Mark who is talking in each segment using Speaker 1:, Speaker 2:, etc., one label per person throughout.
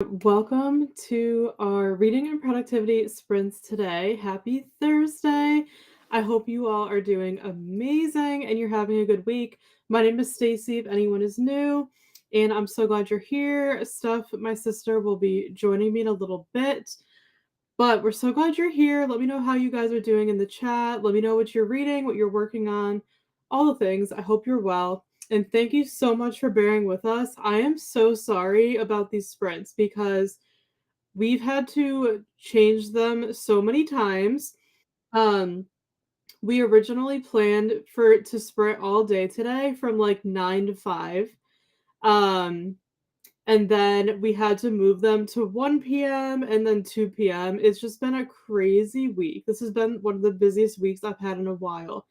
Speaker 1: Welcome to our reading and productivity sprints today. Happy Thursday. I hope you all are doing amazing and you're having a good week. My name is Stacey, if anyone is new, and I'm so glad you're here. Steph, my sister, will be joining me in a little bit, but we're so glad you're here. Let me know how you guys are doing in the chat. Let me know what you're reading, what you're working on, all the things. I hope you're well. And thank you so much for bearing with us. I am so sorry about these sprints because we've had to change them so many times. Um, we originally planned for it to sprint all day today from like 9 to 5. Um, and then we had to move them to 1 p.m. and then 2 p.m. It's just been a crazy week. This has been one of the busiest weeks I've had in a while.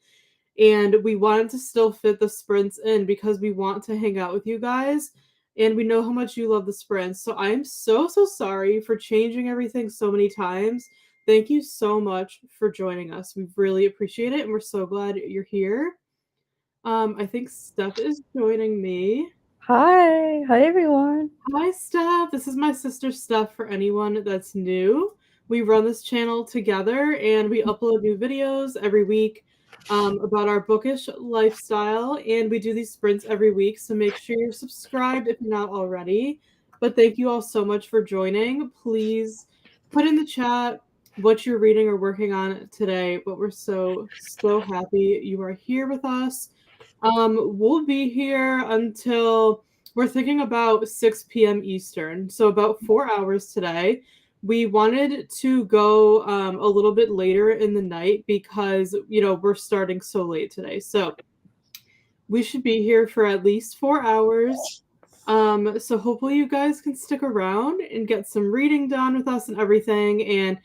Speaker 1: And we wanted to still fit the sprints in because we want to hang out with you guys. And we know how much you love the sprints. So I am so sorry for changing everything so many times. Thank you so much for joining us. We really appreciate it. And we're so glad you're here. I think Steph is joining me.
Speaker 2: Hi everyone.
Speaker 1: Hi, Steph. This is my sister Steph for anyone that's new. We run this channel together and we upload new videos every week about our bookish lifestyle. And we do these sprints every week. So make sure you're subscribed if you're not already. But thank you all so much for joining. Please put in the chat what you're reading or working on today. But we're so happy you are here with us. We'll be here until we're thinking about 6 p.m. Eastern, so about 4 hours today. We wanted to go a little bit later in the night because, we're starting so late today. So we should be here for at least 4 hours. So hopefully you guys can stick around and get some reading done with us and everything. And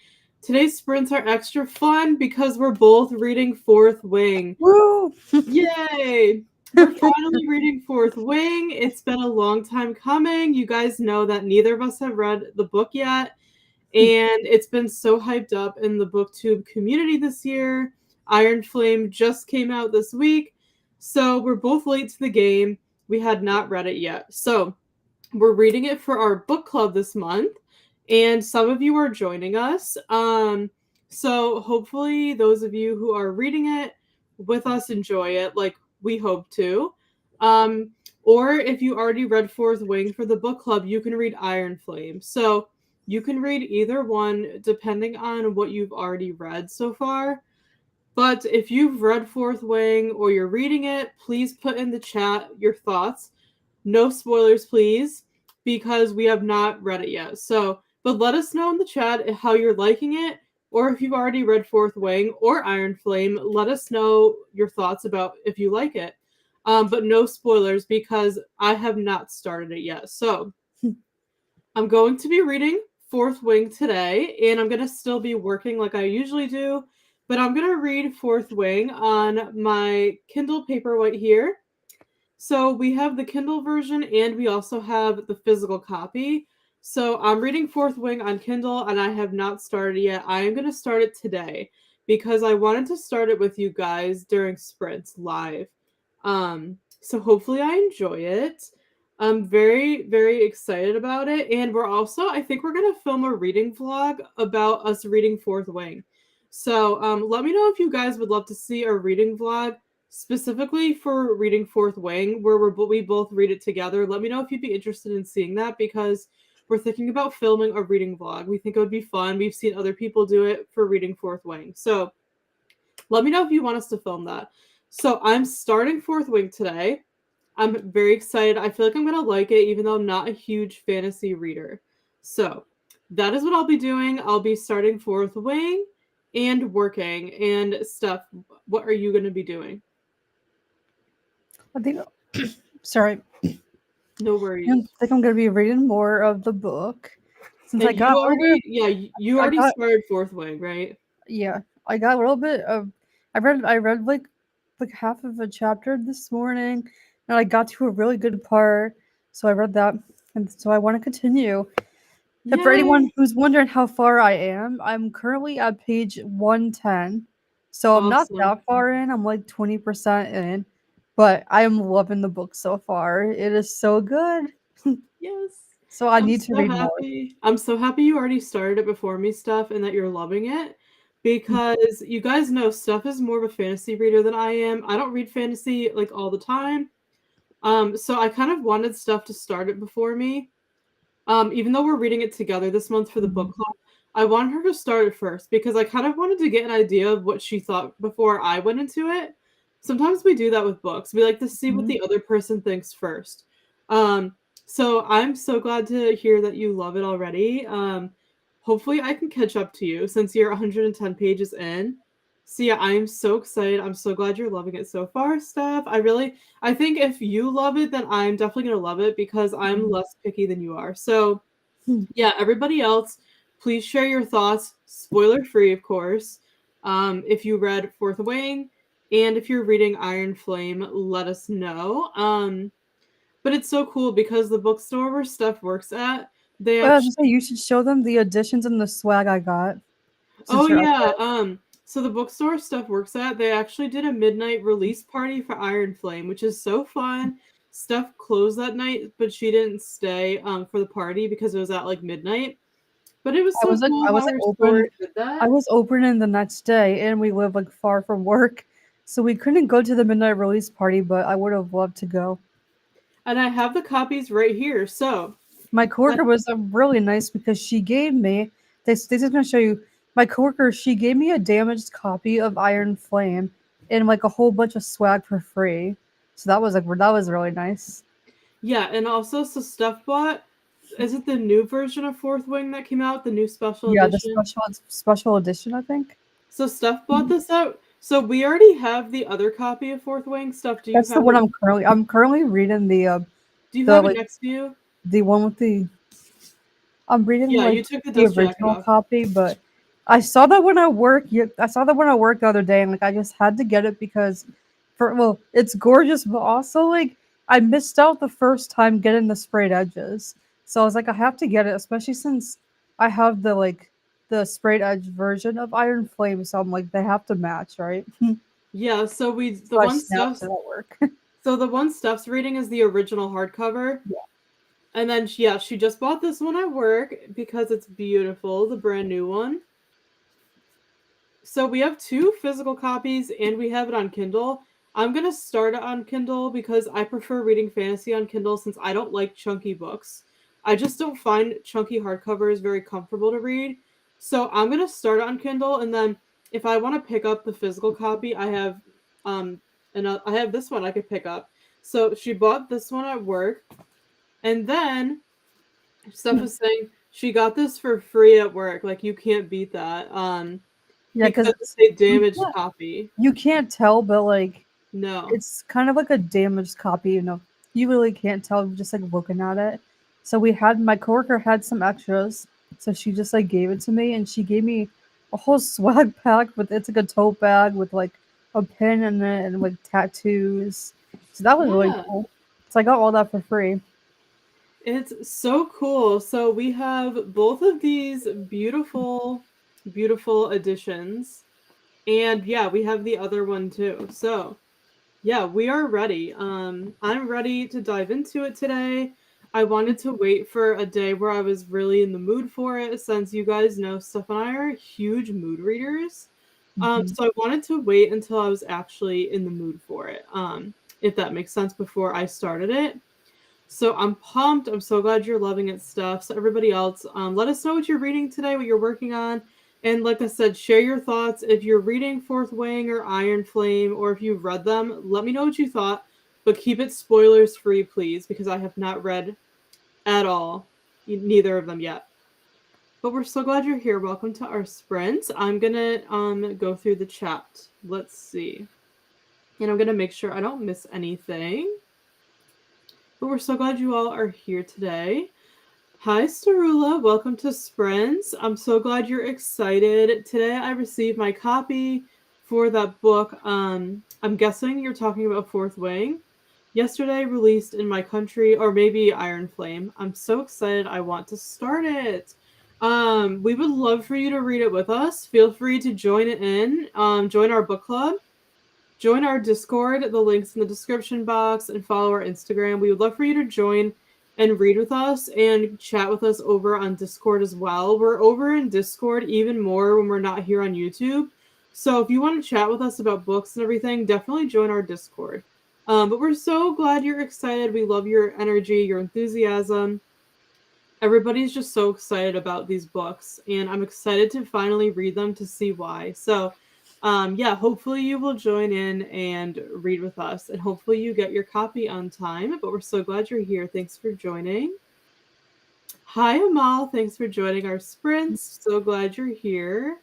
Speaker 1: today's sprints are extra fun because we're both reading Fourth Wing.
Speaker 2: Woo!
Speaker 1: Yay! We're finally reading Fourth Wing. It's been a long time coming. You guys know that neither of us have read the book yet, and it's been so hyped up in the booktube community this year. Iron Flame just came out this week, so we're both late to the game. We had not read it yet. So we're reading it for our book club this month, and some of you are joining us. So hopefully those of you who are reading it with us enjoy it like we hope to. Or if you already read Fourth Wing for the book club, you can read Iron Flame. So you can read either one depending on what you've already read so far. But if you've read Fourth Wing or you're reading it, please put in the chat your thoughts. No spoilers, please, because we have not read it yet. So, but let us know in the chat how you're liking it, or if you've already read Fourth Wing or Iron Flame, let us know your thoughts about if you like it. But no spoilers because I have not started it yet. So, I'm going to be reading Fourth Wing today, and I'm going to still be working like I usually do, but I'm going to read Fourth Wing on my Kindle Paperwhite here. So we have the Kindle version and we also have the physical copy. So I'm reading Fourth Wing on Kindle and I have not started yet. I am going to start it today because I wanted to start it with you guys during sprints live. So hopefully I enjoy it. I'm very excited about it. And I think we're going to film a reading vlog about us reading Fourth Wing. So let me know if you guys would love to see a reading vlog specifically for reading Fourth Wing, where we both read it together. Let me know if you'd be interested in seeing that because we're thinking about filming a reading vlog. We think it would be fun. We've seen other people do it for reading Fourth Wing. So let me know if you want us to film that. So I'm starting Fourth Wing today. I'm very excited. I feel like I'm going to like it, even though I'm not a huge fantasy reader. So that is what I'll be doing. I'll be starting Fourth Wing and working. And Steph, what are you going to be doing?
Speaker 2: I think sorry.
Speaker 1: No
Speaker 2: I
Speaker 1: worries.
Speaker 2: think I'm gonna be reading more of the book. Since
Speaker 1: And
Speaker 2: I got a little bit
Speaker 1: you
Speaker 2: I
Speaker 1: already
Speaker 2: got
Speaker 1: started Fourth Wing, right?
Speaker 2: I got a little bit of I read like half of a chapter this morning and I got to a really good part. So I read that and so I want to continue. And for anyone
Speaker 1: Yay!
Speaker 2: who's wondering how far I am, I'm currently at page 110. So I'm not
Speaker 1: Awesome.
Speaker 2: that far in. I'm like 20% in, but I am loving the book so far. It is so good.
Speaker 1: Yes.
Speaker 2: So I
Speaker 1: I'm
Speaker 2: need to
Speaker 1: so
Speaker 2: read more.
Speaker 1: happy. I'm so happy you already started it before me, Steph, and that you're loving it. Because you guys know Steph is more of a fantasy reader than I am. I don't read fantasy like all the time. So I kind of wanted Steph to start it before me. Even though we're reading it together this month for the book club, I wanted her to start it first because I kind of wanted to get an idea of what she thought before I went into it. Sometimes we do that with books. We like to see what the other person thinks first. Um, so I'm so glad to hear that you love it already. Hopefully I can catch up to you since you're 110 pages in. So yeah, I'm so excited. I'm so glad you're loving it so far, Steph. I think if you love it, then I'm definitely gonna love it because I'm less picky than you are. So yeah, everybody else, please share your thoughts, spoiler free, of course. If you read Fourth Wing, and if you're reading Iron Flame, let us know. But it's so cool because the bookstore where Steph works at, they
Speaker 2: But I was
Speaker 1: actually
Speaker 2: gonna say you should show them the editions and the swag I got
Speaker 1: oh
Speaker 2: since you're up
Speaker 1: yeah,
Speaker 2: there.
Speaker 1: so the bookstore Steph works at, they actually did a midnight release party for Iron Flame, which is so fun. Steph closed that night, but she didn't stay for the party because it was at like midnight. But it was
Speaker 2: I
Speaker 1: so
Speaker 2: was like
Speaker 1: cool
Speaker 2: I was
Speaker 1: how
Speaker 2: like
Speaker 1: her store
Speaker 2: open.
Speaker 1: did
Speaker 2: I
Speaker 1: that.
Speaker 2: was opening the next day, and we live like far from work, so we couldn't go to the midnight release party. But I would have loved to go.
Speaker 1: And I have the copies right here. So,
Speaker 2: My
Speaker 1: that,
Speaker 2: coworker was really nice because she gave me. This is gonna show you. My coworker, she gave me a damaged copy of Iron Flame and like a whole bunch of swag for free. So that was really nice.
Speaker 1: yeah, and also, so Steph bought, is it the new version of Fourth Wing that came out, the new special
Speaker 2: Yeah, the
Speaker 1: edition?
Speaker 2: special edition, I think.
Speaker 1: So Steph bought this out. So we already have the other copy of Fourth Wing. Steph, do you
Speaker 2: That's the
Speaker 1: have
Speaker 2: one
Speaker 1: it?
Speaker 2: I'm currently reading
Speaker 1: Do you
Speaker 2: the
Speaker 1: have it
Speaker 2: like
Speaker 1: next to you?
Speaker 2: the one with the I'm reading
Speaker 1: Yeah,
Speaker 2: like
Speaker 1: you took the
Speaker 2: the
Speaker 1: dust jacket
Speaker 2: original
Speaker 1: off.
Speaker 2: copy, but I saw that when I work. Yeah, I saw that when I worked the other day, and like I just had to get it because, for well, it's gorgeous, but also like I missed out the first time getting the sprayed edges. So I was like, I have to get it, especially since I have the sprayed edge version of Iron Flame. So I'm like, they have to match, right?
Speaker 1: Yeah,
Speaker 2: So I snapped it at work.
Speaker 1: the one Steph's reading is the original hardcover. And then yeah, she just bought this one at work because it's beautiful, the brand new one. So we have two physical copies and we have it on Kindle. I'm going to start it on Kindle because I prefer reading fantasy on Kindle since I don't like chunky books. I just don't find chunky hardcovers very comfortable to read. So I'm going to start it on Kindle and then if I want to pick up the physical copy, I have I have this one I could pick up. So she bought this one at work and then Steph was saying she got this for free at work. Like you can't beat that.
Speaker 2: Yeah,
Speaker 1: Because
Speaker 2: because
Speaker 1: it's a damaged copy.
Speaker 2: you can't tell, but like
Speaker 1: No.
Speaker 2: it's kind of like a damaged copy, You really can't tell just like looking at it. So we had my coworker had some extras, so she just like gave it to me, and she gave me a whole swag pack with it's like a tote bag with like a pin in it and like tattoos. So that was really
Speaker 1: Yeah.
Speaker 2: cool. So I got all that for free.
Speaker 1: It's so cool. So we have both of these beautiful, beautiful additions. And yeah, we have the other one too. So yeah, we are ready. I'm ready to dive into it today. I wanted to wait for a day where I was really in the mood for it, since you guys know Steph and I are huge mood readers.
Speaker 2: Mhm.
Speaker 1: So I wanted to wait until I was actually in the mood for it, if that makes sense, before I started it. So I'm pumped. I'm so glad you're loving it, Steph. So everybody else, let us know what you're reading today, what you're working on. And like I said, share your thoughts. If you're reading Fourth Wing or Iron Flame, or if you've read them, let me know what you thought. But keep it spoilers free, please, because I have not read at all neither of them yet. But we're so glad you're here. Welcome to our sprint. I'm gonna go through the chat. Let's see. And I'm gonna make sure I don't miss anything. But we're so glad you all are here today. Hi, Starula. Welcome to Sprints. I'm so glad you're excited. Today I received my copy for that book. I'm guessing you're talking about Fourth Wing. Yesterday released in my country, or maybe Iron Flame. I'm so excited. I want to start it. We would love for you to read it with us. Feel free to join it in. Join our book club. Join our Discord. The link's in the description box, and follow our Instagram. We would love for you to join and read with us and chat with us over on Discord as well. We're over in Discord even more when we're not here on YouTube. So if you want to chat with us about books and everything, definitely join our Discord. But we're so glad you're excited. We love your energy, your enthusiasm. Everybody's just so excited about these books, and I'm excited to finally read them to see why. So, yeah, hopefully you will join in and read with us, and hopefully you get your copy on time. But we're so glad you're here. Thanks for joining. Hi, Amal. Thanks for joining our sprints. So glad you're here.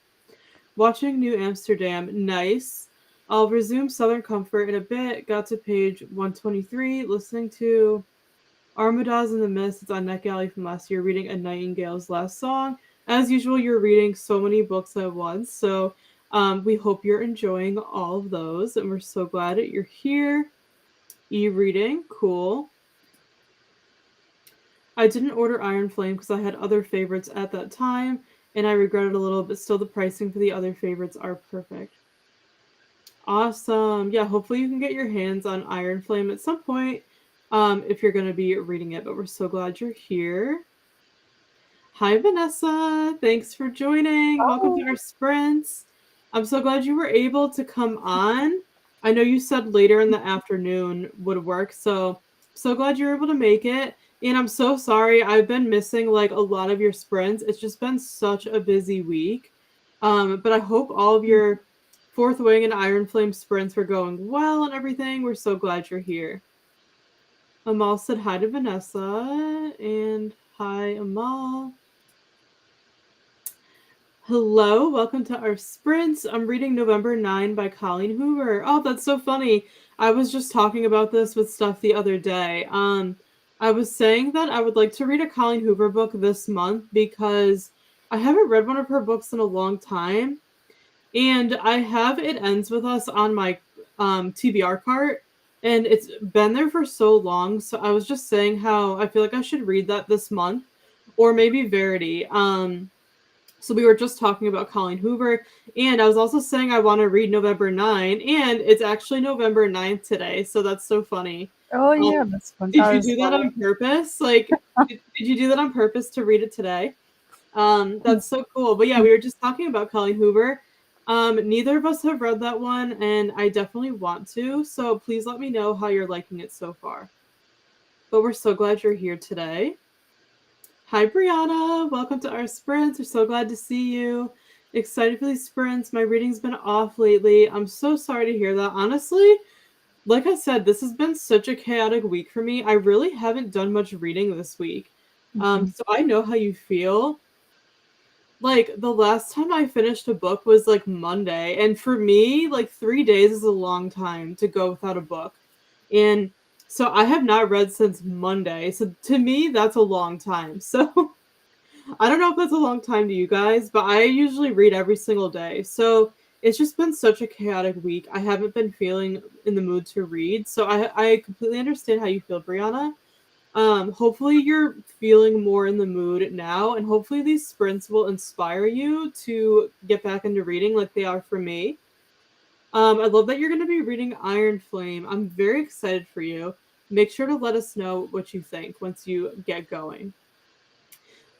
Speaker 1: Watching New Amsterdam. Nice. I'll resume Southern Comfort in a bit. Got to page 123, listening to Armadas in the Mist. It's on NetGalley from last year, reading A Nightingale's Last Song. As usual, you're reading so many books at once, so we hope you're enjoying all of those, and we're so glad that you're here. E-reading, cool. I didn't order Iron Flame because I had other favorites at that time, and I regret it a little, but still the pricing for the other favorites are perfect. Awesome. Yeah, hopefully you can get your hands on Iron Flame at some point if you're going to be reading it, but we're so glad you're here. Hi, Vanessa. Thanks for joining. Welcome to our sprints. I'm so glad you were able to come on. I know you said later in the afternoon would work, so glad you were able to make it. And I'm so sorry. I've been missing like a lot of your sprints. It's just been such a busy week. But I hope all of your Fourth Wing and Iron Flame sprints were going well and everything. We're so glad you're here. Amal said hi to Vanessa, and hi, Amal. Hello, welcome to our sprints. I'm reading November 9 by Colleen Hoover. Oh, that's so funny. I was just talking about this with Steph the other day. I was saying that I would like to read a Colleen Hoover book this month because I haven't read one of her books in a long time. And I have It Ends With Us on my TBR cart, and it's been there for so long. So I was just saying how I feel like I should read that this month, or maybe Verity. So we were just talking about Colleen Hoover, and I was also saying I want to read November 9, and it's actually November 9th today, so that's so funny.
Speaker 2: Oh yeah, that's fun.
Speaker 1: Did you do that on purpose? Like, did you do that on purpose to read it today? That's so cool. But yeah, we were just talking about Colleen Hoover. Neither of us have read that one, and I definitely want to, so please let me know how you're liking it so far. But we're so glad you're here today. Hi, Brianna. Welcome to our sprints. We're so glad to see you. Excited for these sprints. My reading's been off lately. I'm so sorry to hear that. Honestly, like I said, this has been such a chaotic week for me. I really haven't done much reading this week. So I know how you feel. Like, the last time I finished a book was like Monday. And for me, like 3 days is a long time to go without a book. And so I have not read since Monday. So to me, that's a long time. So I don't know if that's a long time to you guys, but I usually read every single day. So it's just been such a chaotic week. I haven't been feeling in the mood to read. So I completely understand how you feel, Brianna. Hopefully you're feeling more in the mood now, and hopefully these sprints will inspire you to get back into reading like they are for me. I love that you're going to be reading Iron Flame. I'm very excited for you. Make sure to let us know what you think once you get going.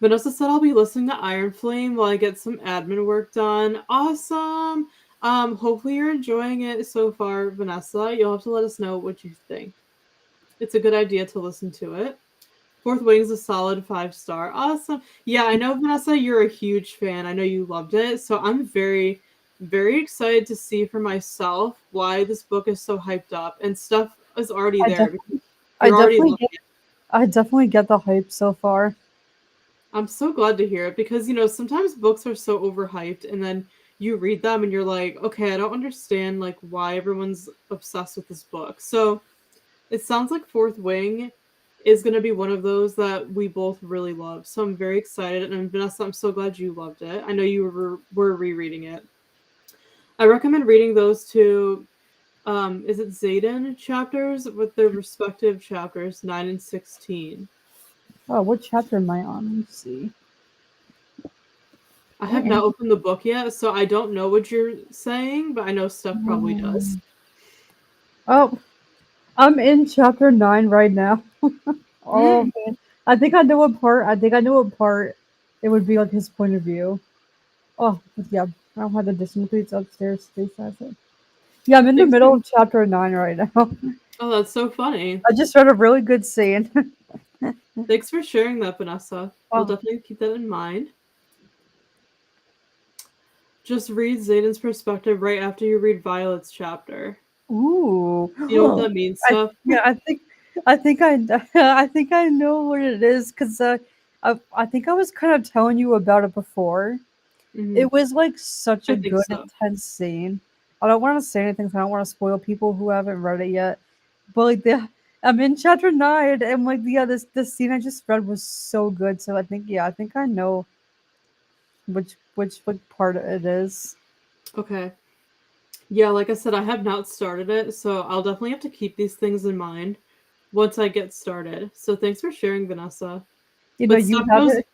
Speaker 1: Vanessa said I'll be listening to Iron Flame while I get some admin work done. Awesome! Hopefully you're enjoying it so far, Vanessa. You'll have to let us know what you think. It's a good idea to listen to it. Fourth Wing's a solid 5-star. Awesome. Yeah, I know, Vanessa, you're a huge fan. I know you loved it. So I'm very, very excited to see for myself why this book is so hyped up. And stuff is already there.
Speaker 2: I definitely get the hype so far.
Speaker 1: I'm so glad to hear it because, you know, sometimes books are so overhyped and then you read them and you're like, okay, I don't understand like why everyone's obsessed with this book. So it sounds like Fourth Wing is going to be one of those that we both really love. So I'm very excited. And Vanessa, I'm so glad you loved it. I know you were rereading it. I recommend reading those two, is it Zayden chapters with their respective chapters, 9 and 16.
Speaker 2: Oh, what chapter am I on? Let me see.
Speaker 1: I have not opened the book yet, so I don't know what you're saying, but I know Steph probably does.
Speaker 2: Oh, I'm in chapter 9 right now. Oh man, I think I know what part. I think I know what part. It would be like his point of view. Oh yeah, I don't have the additional tweets upstairs. Stacey has it. Yeah, I'm in the
Speaker 1: Thanks
Speaker 2: middle
Speaker 1: for,
Speaker 2: of chapter 9 right now.
Speaker 1: oh, that's so funny.
Speaker 2: I just read a really good scene.
Speaker 1: Thanks for sharing that, Vanessa. We'll
Speaker 2: Oh,
Speaker 1: definitely keep that in mind. Just read Zayden's perspective right after you read Violet's chapter.
Speaker 2: ooh.
Speaker 1: You know what that means,
Speaker 2: I
Speaker 1: Steph?
Speaker 2: yeah, I think I I think I know what it is because I think I was kind of telling you about it before.
Speaker 1: Hmm.
Speaker 2: It was like such
Speaker 1: I
Speaker 2: a
Speaker 1: think
Speaker 2: good
Speaker 1: so.
Speaker 2: intense scene. I don't want to say anything, 'cause I don't want to spoil people who haven't read it yet. But like I'm in chapter 9, and like yeah, this scene I just read was so good. So I think I know which like part it is.
Speaker 1: Okay. Yeah, like I said, I have not started it, so I'll definitely have to keep these things in mind once I get started. So thanks for sharing, Vanessa.
Speaker 2: You know,
Speaker 1: But
Speaker 2: you have it.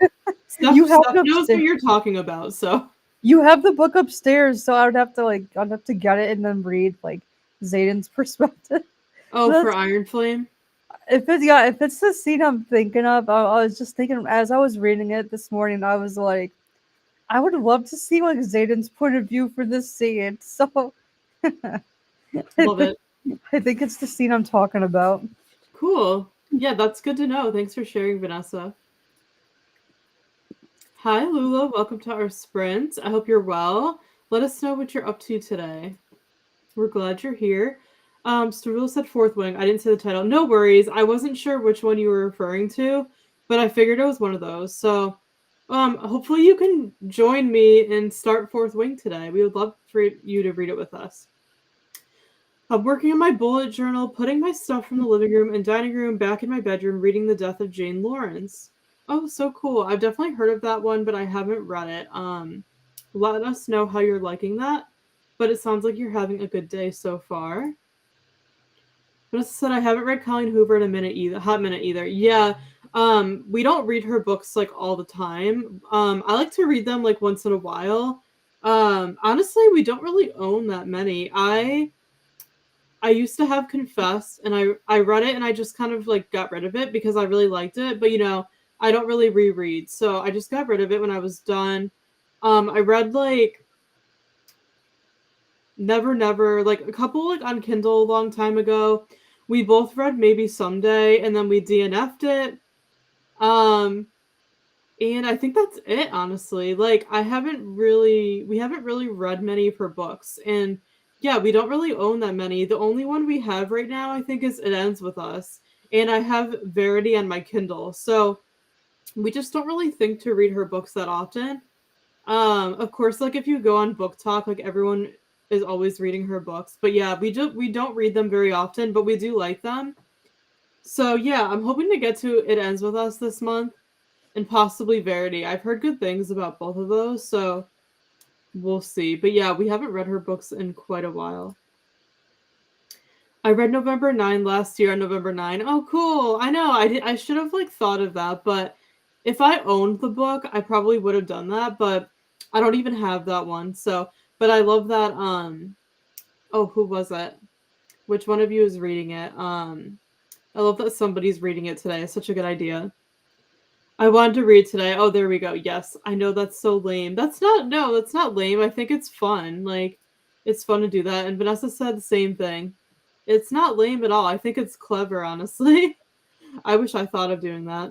Speaker 2: You have
Speaker 1: Steph
Speaker 2: it
Speaker 1: knows what
Speaker 2: upstairs.
Speaker 1: you're talking about, so
Speaker 2: You have the book upstairs, so I'd have to get it and then read like Zayden's perspective.
Speaker 1: oh,
Speaker 2: But
Speaker 1: for
Speaker 2: that's
Speaker 1: Iron Flame.
Speaker 2: if it's the scene I'm thinking of, I was just thinking as I was reading it this morning, I was like, I would love to see like Zayden's point of view for this scene. So I
Speaker 1: Love
Speaker 2: think
Speaker 1: it.
Speaker 2: I think it's the scene I'm talking about.
Speaker 1: Cool. Yeah, that's good to know. Thanks for sharing, Vanessa. Hi, Lula. Welcome to our sprint. I hope you're well. Let us know what you're up to today. We're glad you're here. Strudel said Fourth Wing. I didn't say the title. No worries. I wasn't sure which one you were referring to, but I figured it was one of those. So, hopefully you can join me and start Fourth Wing today. We would love for you to read it with us. I'm working on my bullet journal, putting my stuff from the living room and dining room back in my bedroom, reading The Death of Jane Lawrence. Oh, so cool. I've definitely heard of that one, but I haven't read it. Let us know how you're liking that. But it sounds like you're having a good day so far. But as I said, I haven't read Colleen Hoover in a minute either, hot minute either. Yeah, we don't read her books like all the time. I like to read them like once in a while. Honestly, we don't really own that many. I used to have Confess, and I read it and I just kind of like got rid of it because I really liked it. But I don't really reread, so I just got rid of it when I was done. I read like Never Never, like a couple like on Kindle a long time ago. We both read Maybe Someday, and then we DNF'd it. Um, and I think that's it, honestly. Like we haven't really read many of her books, and yeah, we don't really own that many. The only one we have right now, I think, is It Ends With Us, and I have Verity on my Kindle, so we just don't really think to read her books that often. Of course, like if you go on Book Talk, like everyone is always reading her books, but yeah, we don't read them very often, but we do like them. So yeah, I'm hoping to get to It Ends With Us this month and possibly Verity. I've heard good things about both of those, so we'll see. But yeah, we haven't read her books in quite a while. I read November 9 last year on November 9. Oh, cool. I know. I should have like thought of that, but if I owned the book, I probably would have done that, but I don't even have that one. So, but I love that oh, who was it? Which one of you is reading it? I love that somebody's reading it today. It's such a good idea. I wanted to read today. Oh, there we go. Yes, I know that's so lame. That's not lame. I think it's fun. Like, it's fun to do that. And Vanessa said the same thing. It's not lame at all. I think it's clever, honestly. I wish I thought of doing that.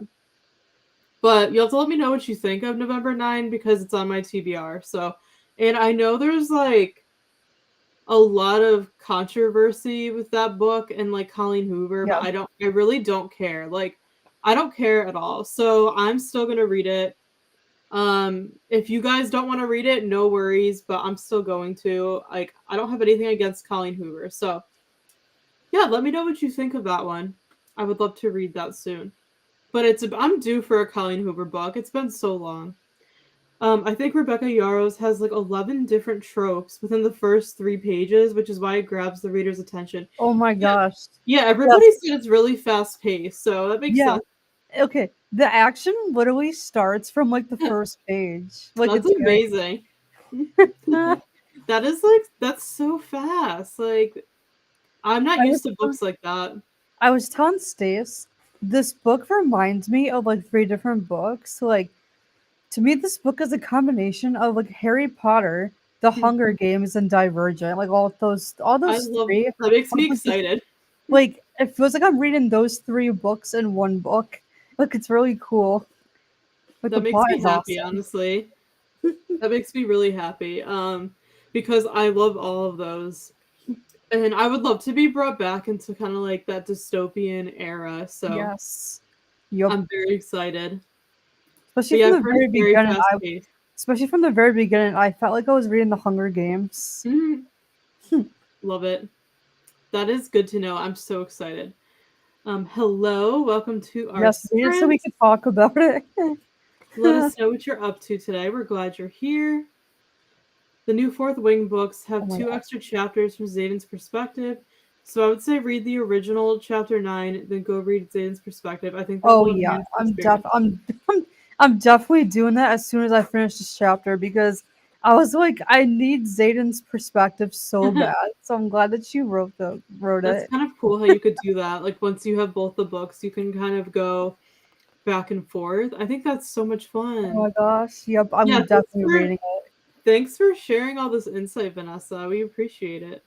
Speaker 1: But you have to let me know what you think of November 9 because it's on my TBR. So, and I know there's like a lot of controversy with that book and like Colleen Hoover,
Speaker 2: Yeah.
Speaker 1: but I really don't care. Like, I don't care at all. So I'm still gonna read it. If you guys don't want to read it, no worries, but I'm still going to. Like, I don't have anything against Colleen Hoover. So yeah, let me know what you think of that one. I would love to read that soon. But I'm due for a Colleen Hoover book. It's been so long. I think Rebecca Yarros has like 11 different tropes within the first 3 pages, which is why it grabs the reader's attention.
Speaker 2: Oh my
Speaker 1: Yeah,
Speaker 2: gosh.
Speaker 1: yeah,
Speaker 2: Yes.
Speaker 1: everybody said it's really fast paced, so that makes
Speaker 2: Yeah.
Speaker 1: sense.
Speaker 2: Okay. The action literally starts from like the first page. Like
Speaker 1: That's
Speaker 2: it's very
Speaker 1: amazing. That's so fast. Like, I'm not
Speaker 2: I was
Speaker 1: used to books like that.
Speaker 2: I was telling Stace this book reminds me of like 3 different books. Like to me, this book is a combination of like Harry Potter, The Hunger Games, and Divergent. Like all
Speaker 1: I
Speaker 2: those
Speaker 1: love
Speaker 2: 3.
Speaker 1: that. Makes me
Speaker 2: Like,
Speaker 1: excited.
Speaker 2: like it feels like I'm reading those 3 books in one book. Like it's really cool. Like the
Speaker 1: That makes
Speaker 2: plot
Speaker 1: me
Speaker 2: is
Speaker 1: happy,
Speaker 2: awesome.
Speaker 1: honestly. That makes me really happy. Because I love all of those. And I would love to be brought back into kind of like that dystopian era. So
Speaker 2: Yes. Yup.
Speaker 1: I'm very excited. But
Speaker 2: Especially
Speaker 1: yeah,
Speaker 2: from
Speaker 1: I've
Speaker 2: the
Speaker 1: heard
Speaker 2: very
Speaker 1: it's very
Speaker 2: beginning,
Speaker 1: fast paced.
Speaker 2: I felt like I was reading The Hunger Games.
Speaker 1: Mhm. Love it. That is good to know. I'm so excited. Hello, welcome to our
Speaker 2: Yes, read it so we
Speaker 1: sprint.
Speaker 2: could talk about it.
Speaker 1: Let us know what you're up to today. We're glad you're here. The new Fourth Wing books
Speaker 2: Oh
Speaker 1: have
Speaker 2: my
Speaker 1: 2
Speaker 2: god.
Speaker 1: extra chapters from Zayden's perspective. So I would say read the original chapter 9, then go read Zayden's perspective. I think that
Speaker 2: Oh
Speaker 1: will
Speaker 2: yeah,
Speaker 1: enhance the experience.
Speaker 2: I'm definitely doing that as soon as I finish this chapter because I was like, I need Zayden's perspective so bad. So I'm glad that you wrote
Speaker 1: That's
Speaker 2: it.
Speaker 1: kind of cool how you could do that. Like once you have both the books, you can kind of go back and forth. I think that's so much
Speaker 2: Oh
Speaker 1: fun.
Speaker 2: my gosh. Yep,
Speaker 1: Yeah,
Speaker 2: I'm definitely reading it.
Speaker 1: thanks for sharing all this insight, Vanessa. We appreciate it.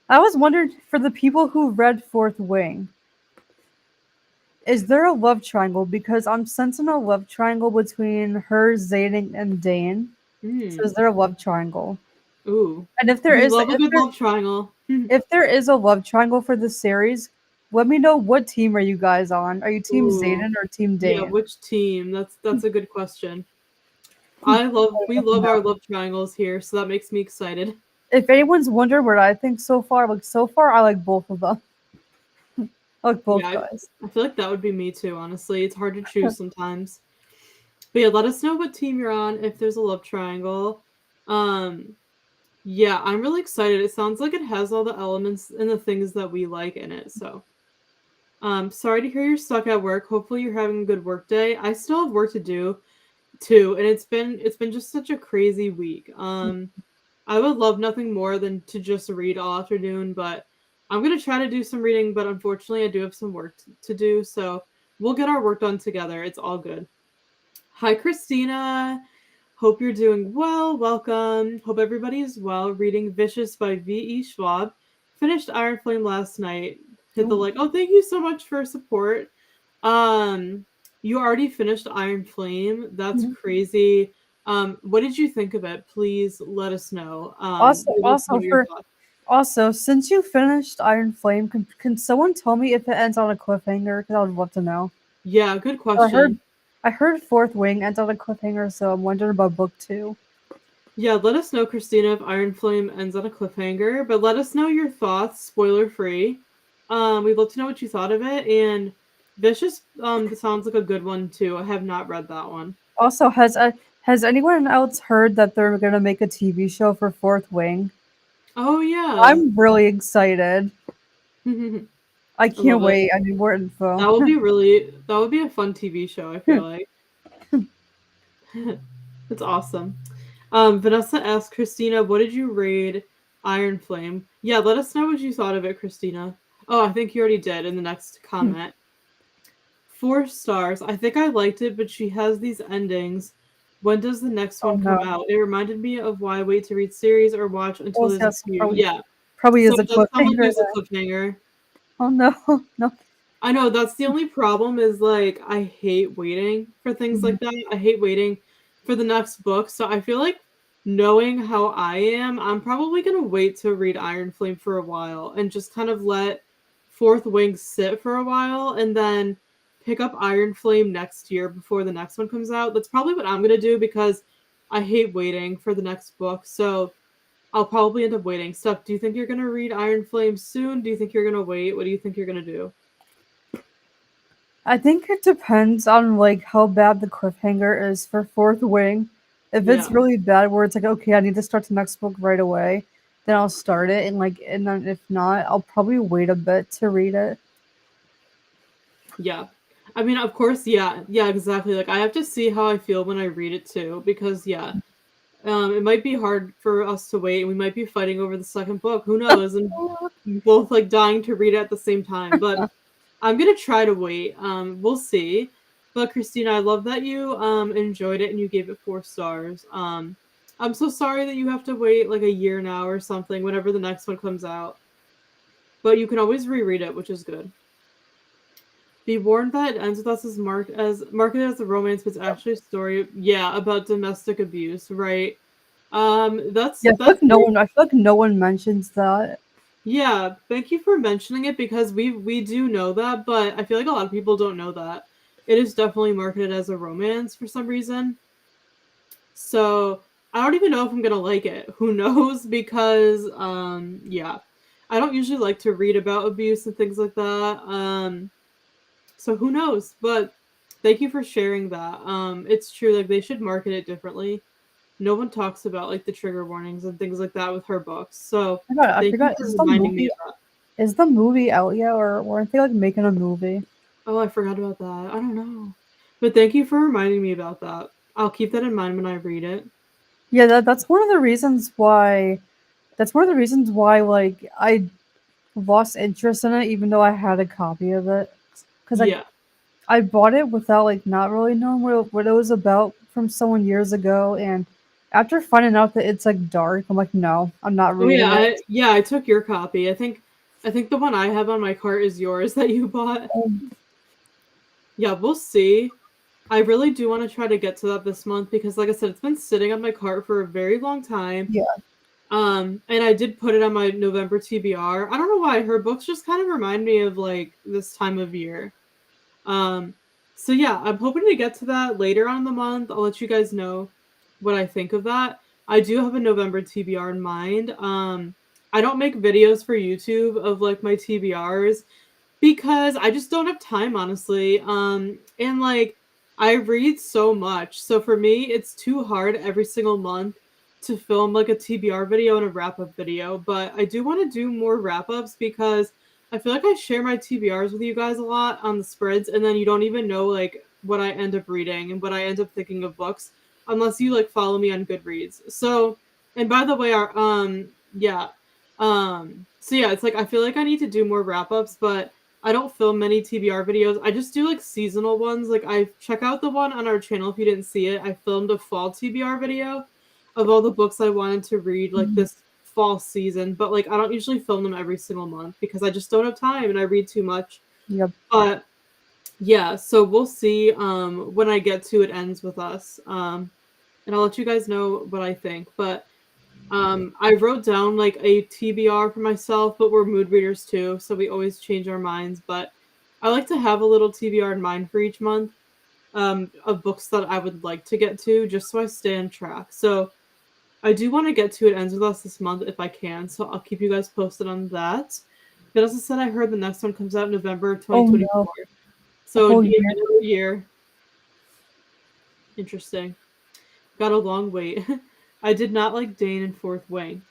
Speaker 2: I was wondering for the people who read Fourth Wing, is there a love triangle? Because I'm sensing a love triangle between her, Zayden, and Dane. So is
Speaker 1: Mm.
Speaker 2: there a love triangle?
Speaker 1: Ooh.
Speaker 2: And
Speaker 1: We love a good love triangle.
Speaker 2: if there is a love triangle for the series, let me know what team are you guys on? Are you team
Speaker 1: Ooh.
Speaker 2: Zayden or team
Speaker 1: Yeah,
Speaker 2: Dane?
Speaker 1: which team? That's a good question.
Speaker 2: Let
Speaker 1: We
Speaker 2: me
Speaker 1: love our
Speaker 2: know.
Speaker 1: love triangles here, so that makes me excited.
Speaker 2: If anyone's wondering what I think so far, I like both of them. I like
Speaker 1: Yeah,
Speaker 2: both guys.
Speaker 1: I feel like that would be me too, honestly. It's hard to choose sometimes. But yeah, let us know what team you're on if there's a love triangle. Um, yeah, I'm really excited. It sounds like it has all the elements and the things that we like in it. So, sorry to hear you're stuck at work. Hopefully you're having a good work day. I still have work to do too, and it's been just such a crazy week. I would love nothing more than to just read all afternoon, but I'm gonna try to do some reading, but unfortunately I do have some work to do, so we'll get our work done together. It's all good. Hi, Christina. Hope you're doing well. Welcome. Hope everybody is well. Reading Vicious by V.E. Schwab. Finished Iron Flame last night. Hit the
Speaker 2: Ooh.
Speaker 1: like. Oh, thank you so much for support. Um, you already finished Iron Flame. That's crazy. What did you think of it? Please let us know.
Speaker 2: Also,
Speaker 1: We love to know
Speaker 2: also
Speaker 1: your
Speaker 2: for
Speaker 1: thoughts.
Speaker 2: also since you finished Iron Flame, can someone tell me if it ends on a cliffhanger? Because I would love to know.
Speaker 1: Yeah, good
Speaker 2: I heard
Speaker 1: question.
Speaker 2: I heard Fourth Wing ends on a cliffhanger, so I'm wondering about book 2.
Speaker 1: Yeah, let us know, Christina, if Iron Flame ends on a cliffhanger, but let us know your thoughts, spoiler free. We'd love to know what you thought of it, and Vicious sounds like a good one too. I have not read that one.
Speaker 2: Also, has anyone else heard that they're gonna make a TV show for Fourth Wing?
Speaker 1: Oh yeah.
Speaker 2: I'm really excited.
Speaker 1: I
Speaker 2: I
Speaker 1: love
Speaker 2: can't
Speaker 1: it.
Speaker 2: wait. I need more info.
Speaker 1: That would be a fun TV show, I feel like. It's awesome. Vanessa asked Christina, what did you rate Iron Flame? Yeah, let us know what you thought of it, Christina. Oh, I think you already did in the next comment. 4 stars. I think I liked it, but she has these endings. When does the next
Speaker 2: Oh
Speaker 1: one come
Speaker 2: no.
Speaker 1: out? It reminded me of why wait to read series or watch until
Speaker 2: Oh
Speaker 1: there's a
Speaker 2: yes,
Speaker 1: few. Yeah.
Speaker 2: probably
Speaker 1: So
Speaker 2: is
Speaker 1: it
Speaker 2: a
Speaker 1: does sound like
Speaker 2: cliffhanger
Speaker 1: there's a
Speaker 2: then.
Speaker 1: cliffhanger.
Speaker 2: Oh no, no.
Speaker 1: I know that's the only problem is like I hate waiting for things
Speaker 2: Mhm.
Speaker 1: like that. I hate waiting for the next book. So I feel like knowing how I am, I'm probably gonna wait to read Iron Flame for a while and just kind of let Fourth Wing sit for a while and then pick up Iron Flame next year before the next one comes out. That's probably what I'm gonna do because I hate waiting for the next book. So I'll probably end up waiting. Steph, do you think you're gonna read Iron Flame soon? Do you think you're gonna wait? What do you think you're gonna do?
Speaker 2: I think it depends on like how bad the cliffhanger is for Fourth Wing. If it's
Speaker 1: Yeah.
Speaker 2: really bad, where it's like, okay, I need to start the next book right away, then I'll start it, and then if not, I'll probably wait a bit to read it.
Speaker 1: Yeah. I mean, of course, yeah. Yeah, exactly. Like I have to see how I feel when I read it too because yeah, it might be hard for us to wait and we might be fighting over the second book. Who knows? And both like dying to read it at the same time. But I'm gonna try to wait. We'll see. But Christina, I love that you enjoyed it and you gave it 4 stars. I'm so sorry that you have to wait like a year now or something, whenever the next one comes out. But you can always reread it, which is good. Be warned that it ends with us as marketed as a romance, but it's actually a story, yeah, about domestic abuse, right? That's
Speaker 2: Yeah,
Speaker 1: that's
Speaker 2: I feel like no one mentions that.
Speaker 1: yeah. Thank you for mentioning it because we do know that, but I feel like a lot of people don't know that it is definitely marketed as a romance for some reason. So I don't even know if I'm gonna like it. Who knows? Because yeah, I don't usually like to read about abuse and things like that. So who knows? But thank you for sharing that. It's true, like they should market it differently. No one talks about like the trigger warnings and things like that with her books. So
Speaker 2: I
Speaker 1: thank you
Speaker 2: forgot.
Speaker 1: for reminding me of that.
Speaker 2: Is the movie out yet, or weren't they like making a movie?
Speaker 1: Oh, I forgot about that. I don't know. But thank you for reminding me about that. I'll keep that in mind when I read it.
Speaker 2: Yeah, that's one of the reasons why. That's one of the reasons why like I lost interest in it, even though I had a copy of it. Because like
Speaker 1: Yeah.
Speaker 2: I bought it without like not really knowing what it was about from someone years ago, and after finding out that it's like dark, I'm like, no, I'm not
Speaker 1: Oh
Speaker 2: reading
Speaker 1: yeah,
Speaker 2: it.
Speaker 1: I took your copy. I think the one I have on my cart is yours that you bought.
Speaker 2: Um,
Speaker 1: Yeah, we'll see. I really do want to try to get to that this month because like I said, it's been sitting on my cart for a very long time.
Speaker 2: yeah,
Speaker 1: And I did put it on my November TBR. I don't know why her books just kind of remind me of like this time of year. Um, so yeah, I'm hoping to get to that later on in the month. I'll let you guys know what I think of that. I do have a November TBR in mind. I don't make videos for YouTube of like my TBRs because I just don't have time, honestly. And like I read so much. So for me, it's too hard every single month to film like a TBR video and a wrap up video. But I do want to do more wrap ups because I feel like I share my TBRs with you guys a lot on the spreads, and then you don't even know like what I end up reading and what I end up thinking of books unless you like follow me on Goodreads. So, and by the way, our yeah. So yeah, it's like I feel like I need to do more wrap ups, but I don't film many TBR videos. I just do like seasonal ones. Like I check out the one on our channel if you didn't see it. I filmed a fall TBR video of all the books I wanted to read like
Speaker 2: mhm,
Speaker 1: this fall season, but like I don't usually film them every single month because I just don't have time and I read too much.
Speaker 2: yep.
Speaker 1: But yeah, so we'll see when I get to It Ends With Us. And I'll let you guys know what I think. But I wrote down like a TBR for myself, but we're mood readers too, so we always change our minds. But I like to have a little TBR in mind for each month of books that I would like to get to, just so I stay on track. So I do want to get to It Ends With Us this month if I can, so I'll keep you guys posted on that. But as I said, I heard the next one comes out November
Speaker 2: Oh no,
Speaker 1: 2024.
Speaker 2: a
Speaker 1: So
Speaker 2: whole
Speaker 1: yeah,
Speaker 2: year.
Speaker 1: another year. Interesting. Got a long wait. I did not like Dane and Fourth Wing.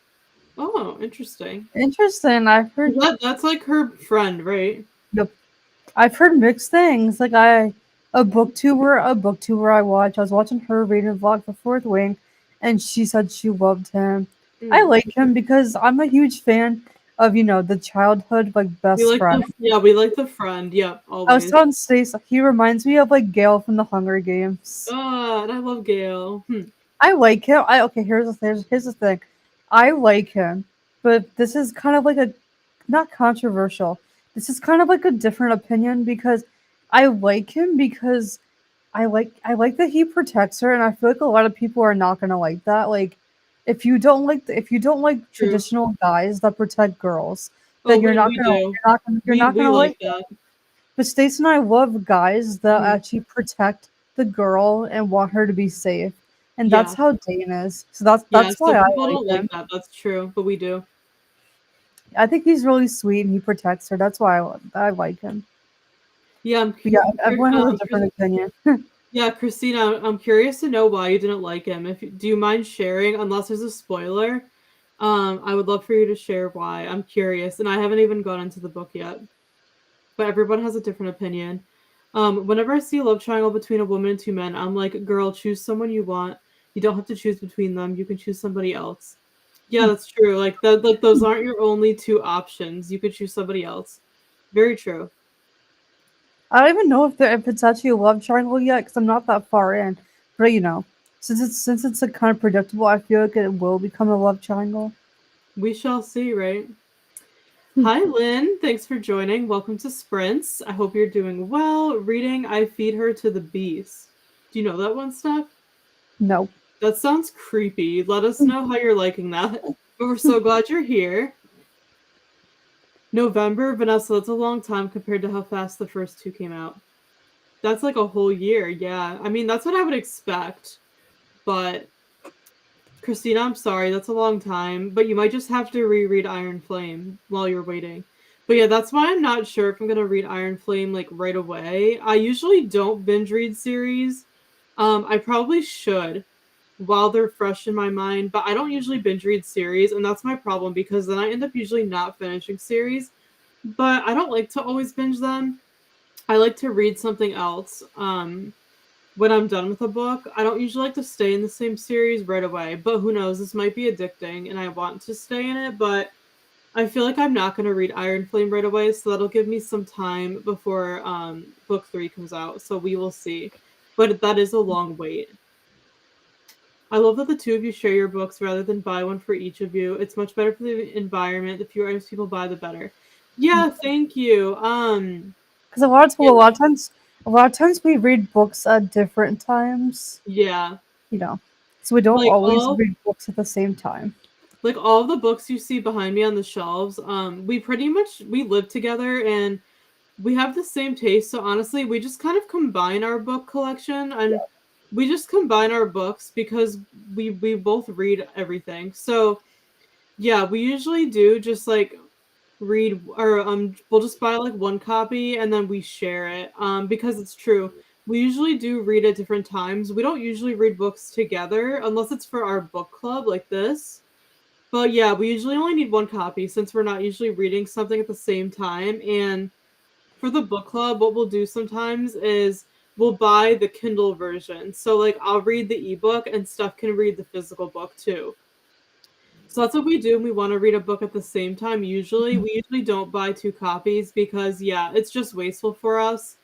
Speaker 1: Oh, interesting.
Speaker 2: Interesting. I've heard.
Speaker 1: That's like her friend, right?
Speaker 2: Yep. I've heard mixed things. Like a booktuber I watch. I was watching her reading a vlog for Fourth Wing, and she said she loved him. I
Speaker 1: Mm.
Speaker 2: like him because I'm a huge fan of the childhood like
Speaker 1: We
Speaker 2: best
Speaker 1: like
Speaker 2: friend.
Speaker 1: the friend. Yep,
Speaker 2: I was
Speaker 1: always.
Speaker 2: telling Stace he reminds me of like Gale from the Hunger Games.
Speaker 1: And I love Gail.
Speaker 2: I like him. I okay. Here's the thing. I like him, but this is kind of like a not controversial. This is kind of like a different opinion because I like him because I like that he protects her, and I feel like a lot of people are not gonna like that. Like, if you don't like
Speaker 1: True.
Speaker 2: traditional guys that protect girls,
Speaker 1: Oh,
Speaker 2: then
Speaker 1: we do.
Speaker 2: you're not
Speaker 1: We
Speaker 2: gonna
Speaker 1: like
Speaker 2: like.
Speaker 1: that.
Speaker 2: But Stace and I love guys that
Speaker 1: Mhm.
Speaker 2: actually protect the girl and want her to be safe, and that's
Speaker 1: Yeah.
Speaker 2: how Dane is. So
Speaker 1: Yeah.
Speaker 2: that's why
Speaker 1: Some
Speaker 2: I
Speaker 1: people
Speaker 2: like
Speaker 1: don't like
Speaker 2: him.
Speaker 1: that. That's true, but we do.
Speaker 2: I think he's really sweet and he protects her. That's why I like him.
Speaker 1: Yeah.
Speaker 2: But yeah, everyone has a different opinion.
Speaker 1: Yeah, Christina, I'm curious to know why you didn't like him. Do you mind sharing, unless there's a spoiler? I would love for you to share why. I'm curious, and I haven't even gone into the book yet. But everyone has a different opinion. Whenever I see a love triangle between a woman and two men, I'm like, girl, choose someone you want. You don't have to choose between them. You can choose somebody else. Yeah, that's true. Like that, like those aren't your only two options. You could choose somebody else. Very true.
Speaker 2: I don't even know if it's actually a love triangle yet because I'm not that far in. But since it's like kind of predictable, I feel like it will become a love triangle.
Speaker 1: We shall see, right? Hi, Lynn. Thanks for joining. Welcome to Sprints. I hope you're doing well. Reading I Feed Her to the Beast. Do you know that one, Steph?
Speaker 2: No.
Speaker 1: That sounds creepy. Let us know how you're liking that. But we're so glad you're here. November, Vanessa, that's a long time compared to how fast the first two came out. That's like a whole year, yeah. I mean, that's what I would expect. But Christina, I'm sorry, that's a long time. But you might just have to reread Iron Flame while you're waiting. But yeah, that's why I'm not sure if I'm gonna read Iron Flame like right away. I usually don't binge read series. I probably should while they're fresh in my mind, but I don't usually binge read series, and that's my problem because then I end up usually not finishing series. But I don't like to always binge them. I like to read something else when I'm done with a book. I don't usually like to stay in the same series right away, but who knows? This might be addicting and I want to stay in it, but I feel like I'm not going to read Iron Flame right away, so that'll give me some time before book 3 comes out, so we will see. But that is a long wait. I love that the two of you share your books rather than buy one for each of you. It's much better for the environment. The fewer people buy, the better. Yeah, thank you.
Speaker 2: Because
Speaker 1: Yeah,
Speaker 2: a lot of times we read books at different times.
Speaker 1: yeah.
Speaker 2: You know, so we don't
Speaker 1: Like
Speaker 2: always
Speaker 1: all
Speaker 2: read books at the same time.
Speaker 1: like all of the books you see behind me on the shelves, we pretty much we live together and we have the same taste. So honestly, we just kind of combine our book collection and we just combine our books because we both read everything. So yeah, we usually do just like read or we'll just buy like one copy and then we share it because it's true. We usually do read at different times. We don't usually read books together unless it's for our book club like this. But yeah, we usually only need one copy since we're not usually reading something at the same time. And for the book club, what we'll do sometimes is we'll buy the Kindle version. So like I'll read the ebook and Steph can read the physical book too. So that's what we do. We want to read a book at the same time. Usually, we usually don't buy two copies because yeah, it's just wasteful for us.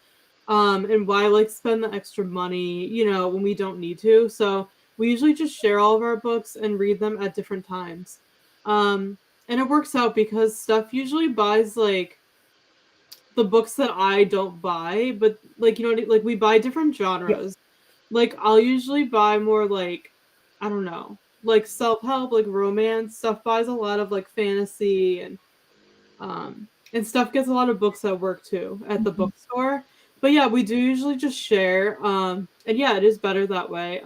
Speaker 1: And why like spend the extra money, when we don't need to. So we usually just share all of our books and read them at different times. Um, and it works out because Steph usually buys like the books that I don't buy, but like like we buy different
Speaker 2: Yeah.
Speaker 1: genres. Like I'll usually buy more like I don't know, like self-help, like romance. Stuff buys a lot of like fantasy and stuff gets a lot of books at work too at the
Speaker 2: Mhm.
Speaker 1: bookstore. But yeah, we do usually just share. And yeah, it is better that way.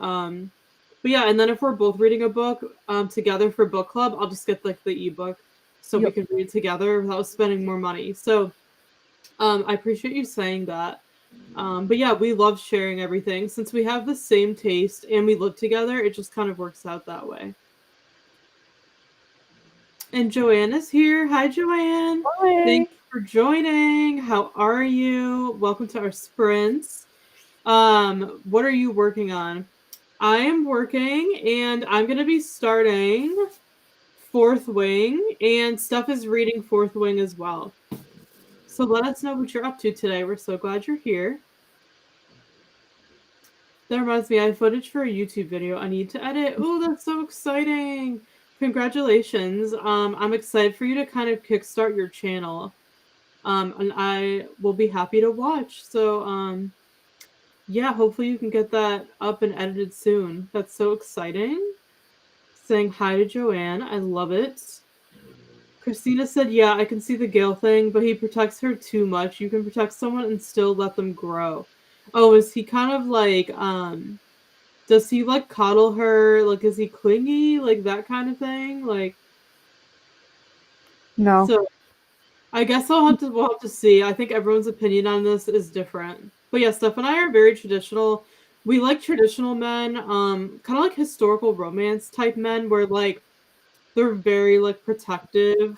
Speaker 1: But yeah, and then if we're both reading a book together for book club, I'll just get like the ebook so we
Speaker 2: Yep.
Speaker 1: can read together without spending more money. So I appreciate you saying that. But yeah, we love sharing everything. Since we have the same taste and we live together, it just kind of works out that way. And Joanne is here. Hi, Joanne.
Speaker 2: Bye.
Speaker 1: Thank you for joining. How are you? Welcome to our sprints. What are you working on? I am working and I'm going to be starting Fourth Wing, and Steph is reading Fourth Wing as well. So let us know what you're up to today. We're so glad you're here. That reminds me, I have footage for a YouTube video I need to edit. Oh, that's so exciting. Congratulations. I'm excited for you to kind of kickstart your channel. And I will be happy to watch. So, yeah, hopefully you can get that up and edited soon. That's so exciting. Saying hi to Joanne. I love it. Christina said, yeah, I can see the Gale thing, but he protects her too much. You can protect someone and still let them grow. Oh, is he kind of like, does he like coddle her? Like, is he clingy? Like that kind of thing? Like,
Speaker 2: No.
Speaker 1: so I guess we'll have to see. I think everyone's opinion on this is different. But yeah, Steph and I are very traditional. We like traditional men, kind of like historical romance type men where like they're very like protective.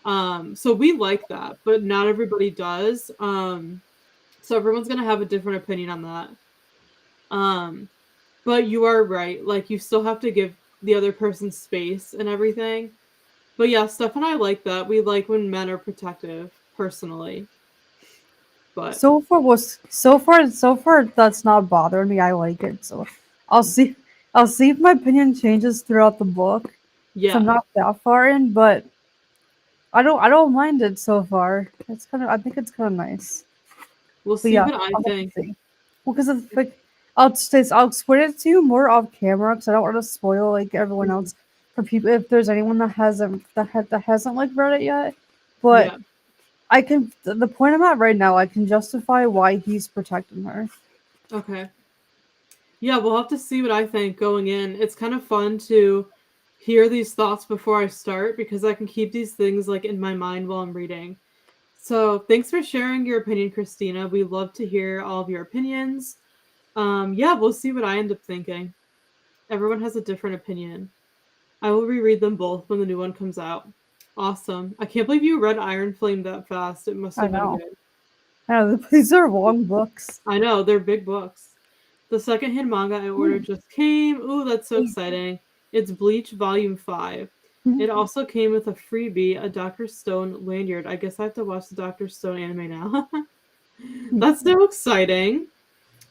Speaker 1: So we like that, but not everybody does. So everyone's gonna have a different opinion on that. Um, but you are right. Like you still have to give the other person space and everything. But yeah, Steph and I like that. We like when men are protective, personally. But
Speaker 2: so far that's not bothering me. I like it, so I'll see. I'll see if my opinion changes throughout the book. Cause I'm
Speaker 1: yeah,
Speaker 2: not that far in, but I don't mind it so far. It's kind of I think it's kind of nice.
Speaker 1: we'll
Speaker 2: But
Speaker 1: see
Speaker 2: yeah,
Speaker 1: what I
Speaker 2: I'll have to
Speaker 1: think.
Speaker 2: see. Well, because it's like I'll explain it to you more off camera because I don't want to spoil like everyone
Speaker 1: Mhm.
Speaker 2: else for people if there's anyone that hasn't like read it yet. But
Speaker 1: Yeah,
Speaker 2: I can the point I'm at right now. I can justify why he's protecting her.
Speaker 1: okay. Yeah, we'll have to see what I think going in. It's kind of fun to hear these thoughts before I start because I can keep these things like in my mind while I'm reading. So, thanks for sharing your opinion, Christina. We love to hear all of your opinions. Yeah, we'll see what I end up thinking. Everyone has a different opinion. I will reread them both when the new one comes out. Awesome. I can't believe you read Iron Flame that fast. It must
Speaker 2: I
Speaker 1: have been
Speaker 2: know.
Speaker 1: good.
Speaker 2: I know these are long books.
Speaker 1: I know, they're big books. The secondhand manga I ordered
Speaker 2: Ooh.
Speaker 1: just came. Ooh, that's so exciting. It's Bleach Volume 5. It also came with a freebie, a Dr. Stone lanyard. I guess I have to watch the Dr. Stone anime now. That's so exciting.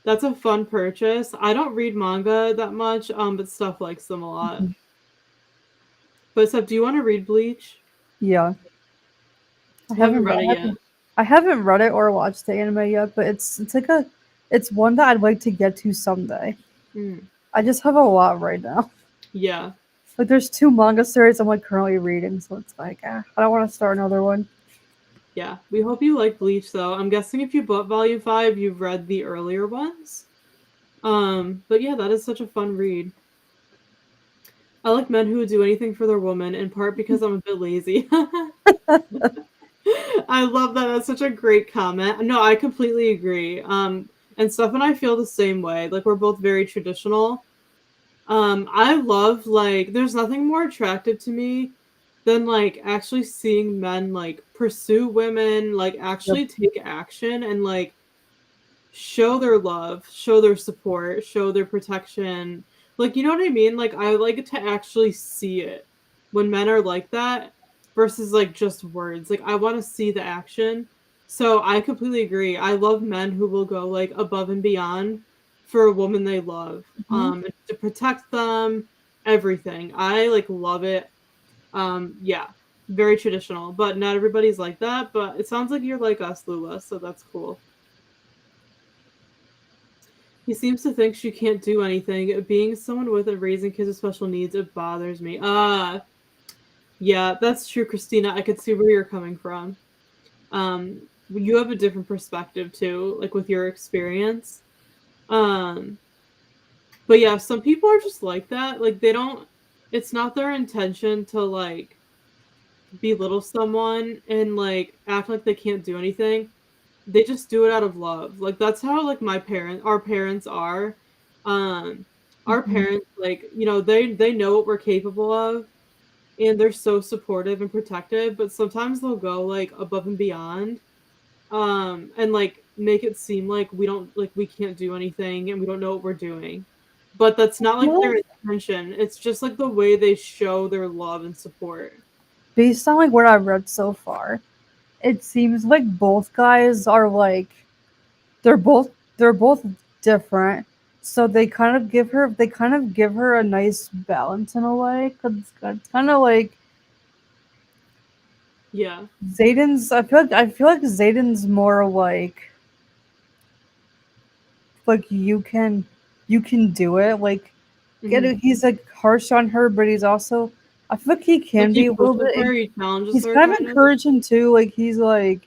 Speaker 1: That's a fun purchase. I don't read manga that much, but Steph likes them a lot. But Steph, do you want to read Bleach?
Speaker 2: Yeah, I
Speaker 1: I haven't
Speaker 2: haven't
Speaker 1: read
Speaker 2: read,
Speaker 1: it yet.
Speaker 2: I haven't read it or watched the anime yet, but it's like it's one that I'd like to get to someday.
Speaker 1: Mm,
Speaker 2: I just have a lot right now.
Speaker 1: yeah.
Speaker 2: Like there's two manga series I'm like currently reading, so it's like I don't want to start another one.
Speaker 1: Yeah, we hope you like Bleach though. I'm guessing if you bought Volume 5, you've read the earlier ones. But yeah, that is such a fun read. I like men who would do anything for their woman, in part because I'm a bit lazy. I love that. That's such a great comment. No, I completely agree. And Steph and I feel the same way. Like we're both very traditional. I love like there's nothing more attractive to me than like actually seeing men like pursue women, like
Speaker 2: Yep.
Speaker 1: actually take action and like show their love, show their support, show their protection. Like, you know what I mean? Like, I like to actually see it when men are like that versus like just words. Like, I want to see the action. So I completely agree. I love men who will go like above and beyond for a woman they love,
Speaker 2: Mhm.
Speaker 1: to protect them, everything. I like love it. Yeah, very traditional, but not everybody's like that. But it sounds like you're like us, Lula, so that's cool. He seems to think she can't do anything. Being someone with and raising kids with special needs, it bothers me. Yeah, that's true, Christina. I could see where you're coming from. You have a different perspective too, like with your experience. Um, but yeah, some people are just like that. Like they don't. It's not their intention to like belittle someone and like act like they can't do anything. They just do it out of love. Like that's how like our parents are. Um our
Speaker 2: Mhm.
Speaker 1: parents like, they know what we're capable of and they're so supportive and protective, but sometimes they'll go like above and beyond and like make it seem like we can't do anything and we don't know what we're doing. But that's not like
Speaker 2: Well,
Speaker 1: their intention. It's just like the way they show their love and support.
Speaker 2: based on like what I've read so far, it seems like both guys are like they're both different. So they kind of give her a nice balance in a way. Cause it's kind of like
Speaker 1: Yeah.
Speaker 2: Zayden's. I feel like Zayden's more like you can do it. Like
Speaker 1: Mhm.
Speaker 2: he's like harsh on her, but he's also I feel like he
Speaker 1: Like
Speaker 2: can be
Speaker 1: he
Speaker 2: a little
Speaker 1: pushes
Speaker 2: bit.
Speaker 1: her, he challenges
Speaker 2: He's
Speaker 1: her
Speaker 2: kind of
Speaker 1: kind of.
Speaker 2: encouraging too. Like he's like,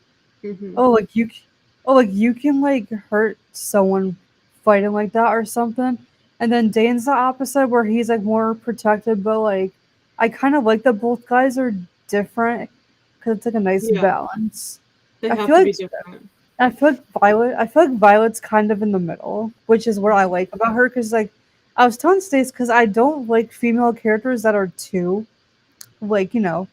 Speaker 1: Mhm.
Speaker 2: oh, like you can like hurt someone fighting like that or something. And then Dane's the opposite, where he's like more protective, but like I kind of like that both guys are different because it's like a nice
Speaker 1: Yeah.
Speaker 2: balance.
Speaker 1: They
Speaker 2: I
Speaker 1: have
Speaker 2: feel
Speaker 1: to
Speaker 2: like
Speaker 1: be different.
Speaker 2: I feel like Violet's kind of in the middle, which is what I like about her. Because like I was telling Stace, because I don't like female characters that are too like
Speaker 1: Independent.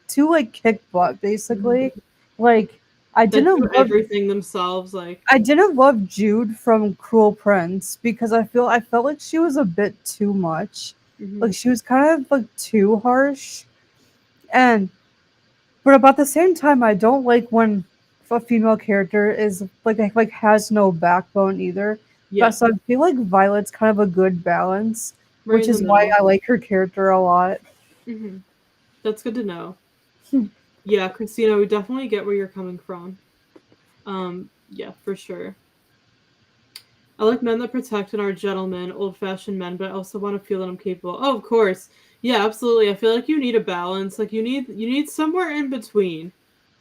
Speaker 2: too like kick butt
Speaker 1: Mhm.
Speaker 2: basically. Like I
Speaker 1: That do
Speaker 2: didn't love
Speaker 1: everything themselves, like
Speaker 2: I didn't love Jude from Cruel Prince because I felt like she was a bit too much.
Speaker 1: mhm.
Speaker 2: Like she was kind of like too harsh. And but about the same time I don't like when a female character is like has no backbone either. But
Speaker 1: Yeah,
Speaker 2: so I feel like Violet's kind of a good balance,
Speaker 1: right
Speaker 2: which
Speaker 1: in the
Speaker 2: is why
Speaker 1: middle.
Speaker 2: I like her character a lot.
Speaker 1: Hmm. That's good to know.
Speaker 2: Hmm.
Speaker 1: Yeah, Christina, we definitely get where you're coming from. Yeah, for sure. I like men that protect and are gentlemen, old-fashioned men, but I also want to feel that I'm capable. Oh, of course. Yeah, absolutely. I feel like you need a balance. Like you need somewhere in between.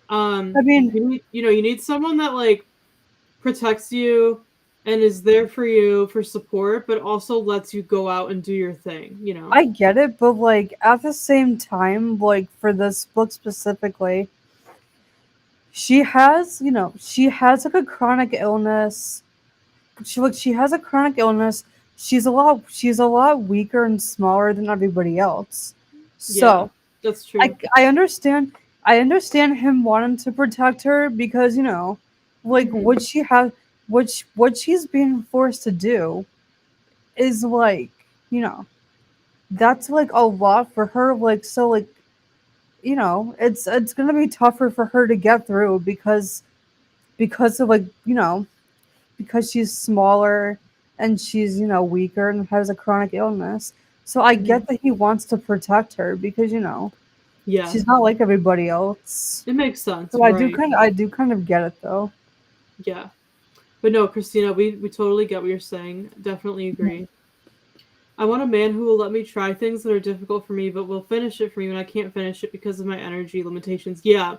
Speaker 2: I mean,
Speaker 1: You need someone that like protects you and is there for you for support, but also lets you go out and do your thing, you know?
Speaker 2: I get it, but like at the same time, like for this book specifically, she has like a chronic illness. She has a chronic illness. She's a lot weaker and smaller than everybody else.
Speaker 1: Yeah,
Speaker 2: So
Speaker 1: that's
Speaker 2: I
Speaker 1: true.
Speaker 2: I understand I understand him wanting to protect her because like
Speaker 1: Hmm.
Speaker 2: what she's being forced to do is like you know that's like a lot for her. Like so like it's gonna be tougher for her to get through because of because she's smaller and she's weaker and has a chronic illness. So I
Speaker 1: Hmm.
Speaker 2: get that he wants to protect her because
Speaker 1: Yeah,
Speaker 2: she's not like everybody else.
Speaker 1: it makes sense,
Speaker 2: So
Speaker 1: right?
Speaker 2: I do kind of get it though.
Speaker 1: Yeah. But no, Christina, we totally get what you're saying. Definitely agree. I want a man who will let me try things that are difficult for me, but will finish it for me when I can't finish it because of my energy limitations. Yeah,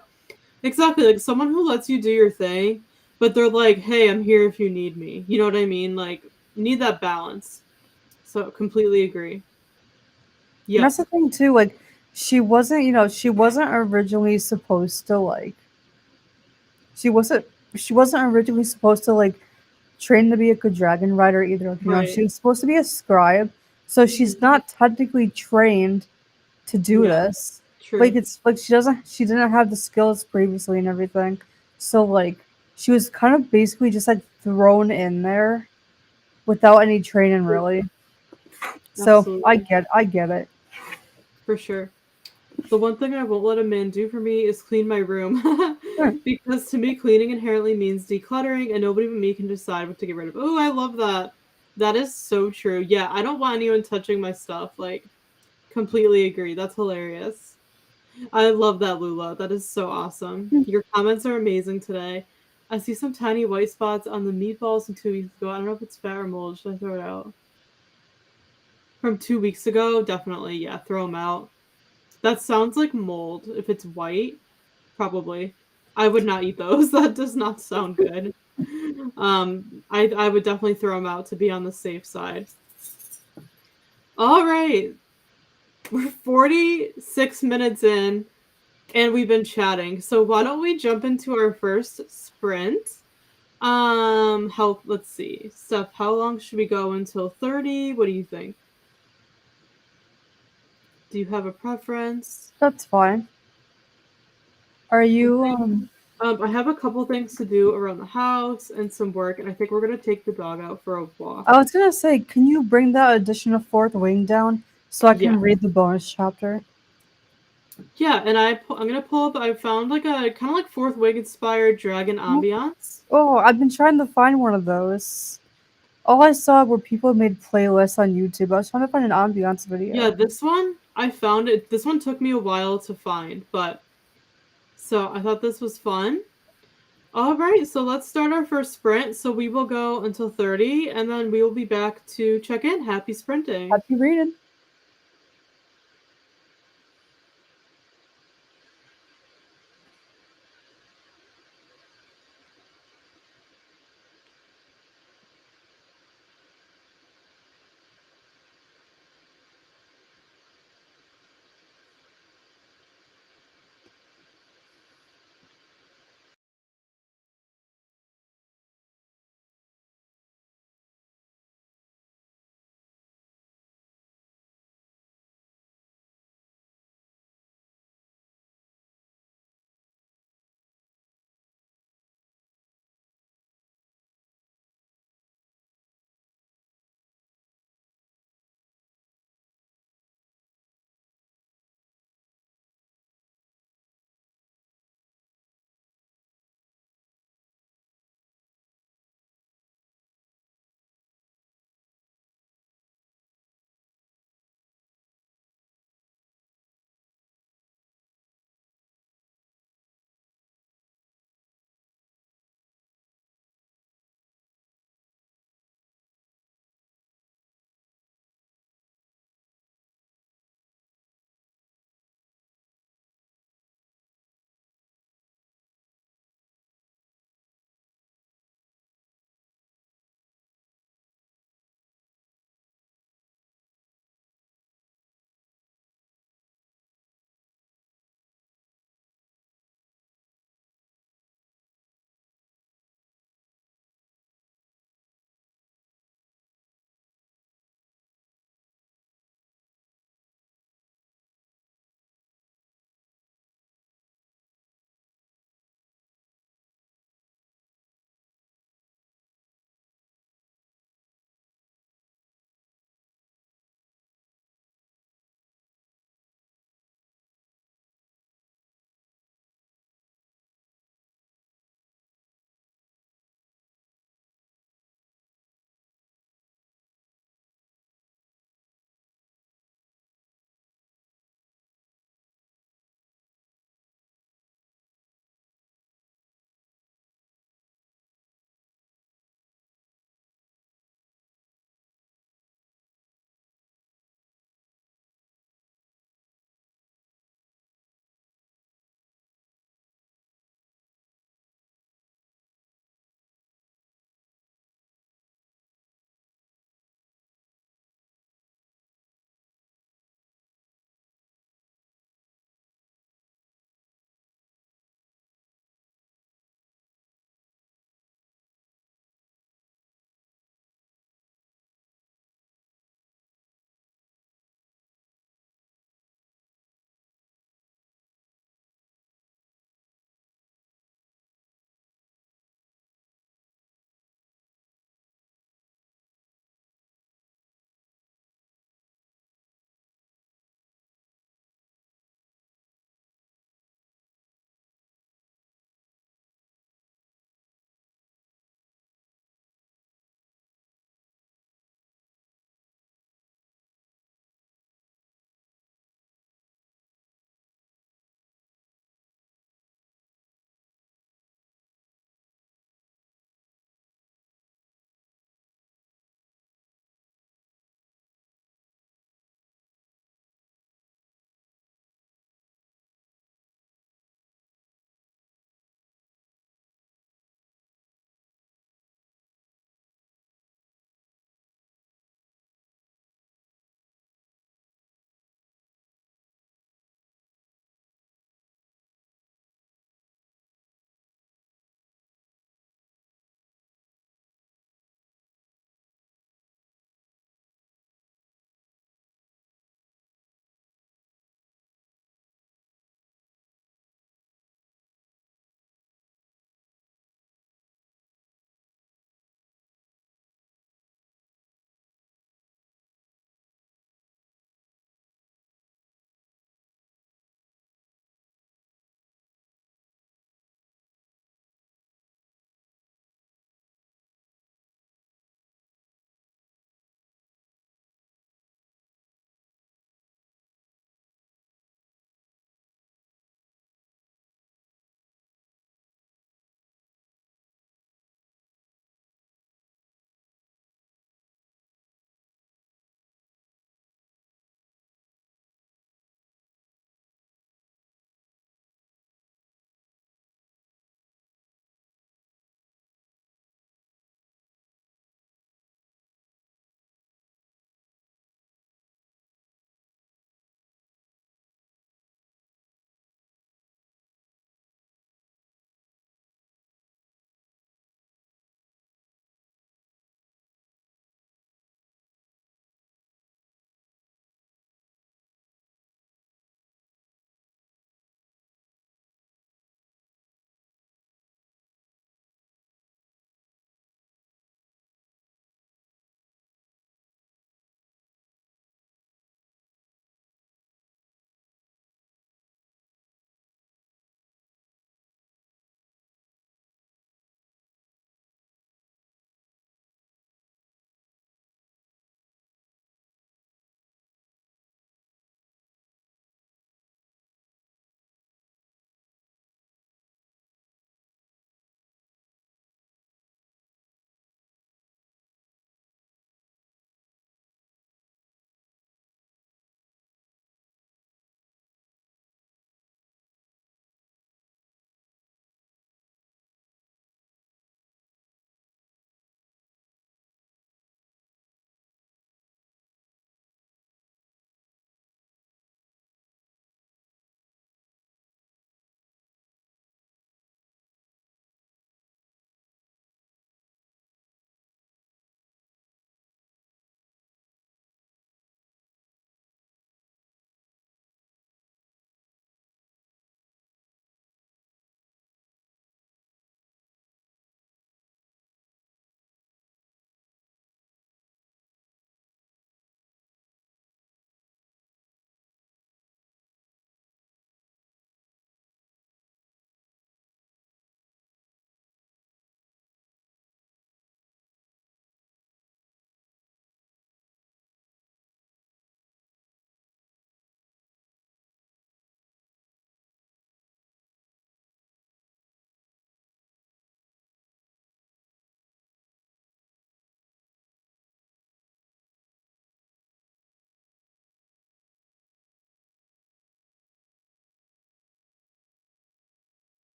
Speaker 1: exactly. Like someone who lets you do your thing, but they're like, hey, I'm here if you need me. You know what I mean? Like, need that balance. So, completely agree.
Speaker 2: And
Speaker 1: Yep.
Speaker 2: that's the thing too, like she wasn't originally supposed to she wasn't she wasn't originally supposed to train to be a good dragon rider either. Like,
Speaker 1: Right.
Speaker 2: she was supposed to be a scribe, so
Speaker 1: Hmm.
Speaker 2: she's not technically trained to do
Speaker 1: Yeah,
Speaker 2: this. Like
Speaker 1: true.
Speaker 2: it's like she didn't have the skills previously and everything. So she was kind of basically just thrown in there without any training really. So
Speaker 1: Absolutely.
Speaker 2: I get it.
Speaker 1: For sure. The one thing I won't let a man do for me is clean my room.
Speaker 2: Huh.
Speaker 1: Because to me, cleaning inherently means decluttering, and nobody but me can decide what to get rid of. Oh, I love that. That is so true. Yeah, I don't want anyone touching my stuff. Like, completely agree. That's hilarious. I love that, Lula. That is so awesome. Your comments are amazing today. I see some tiny white spots on the meatballs from 2 weeks ago. I don't know if it's fat or mold. Should I throw it out? From 2 weeks ago? Definitely. Yeah, throw them out. That sounds like mold. If it's white, probably. I would not eat those. That does not sound good. I would definitely throw them out to be on the safe side. All right, we're 46 minutes in, and we've been chatting. So why don't we jump into our first sprint? How? Let's see, Steph. How long should we go until 30? What do you think? Do you have a preference?
Speaker 2: That's fine. Are
Speaker 1: I
Speaker 2: you
Speaker 1: think I have a couple things to do around the house and some work, and I think we're gonna take the dog out for a walk.
Speaker 2: I was gonna say, can you bring that additional fourth wing down so I
Speaker 1: Yeah,
Speaker 2: can read the bonus chapter?
Speaker 1: yeah, and I'm gonna pull up. I found like a kind of like Fourth Wing inspired dragon ambiance.
Speaker 2: Oh, I've been trying to find one of those. All I saw were people made playlists on YouTube. I was trying to find an ambiance
Speaker 1: Yeah,
Speaker 2: video.
Speaker 1: this one I found it. This one took me a while to find, but so I thought this was fun. All right, so let's start our first sprint. So we will go until 30, and then we will be back to check in. Happy sprinting.
Speaker 2: Happy reading.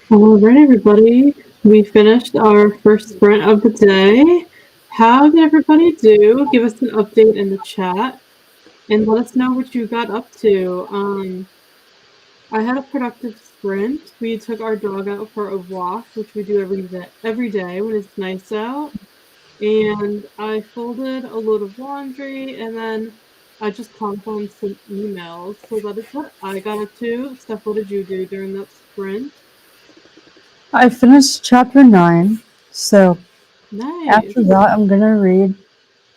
Speaker 1: All right, everybody. We finished our first sprint of the day. How did everybody do? Give us an update in the chat and let us know what you got up to. I had a productive sprint. We took our dog out for a walk, which we do every day when it's nice out. And I folded a load of laundry and then I just caught up on some emails. So that is what I got up to. Steph, what did you do during that sprint?
Speaker 2: I finished chapter 9, so
Speaker 1: Nice.
Speaker 2: after that, I'm gonna read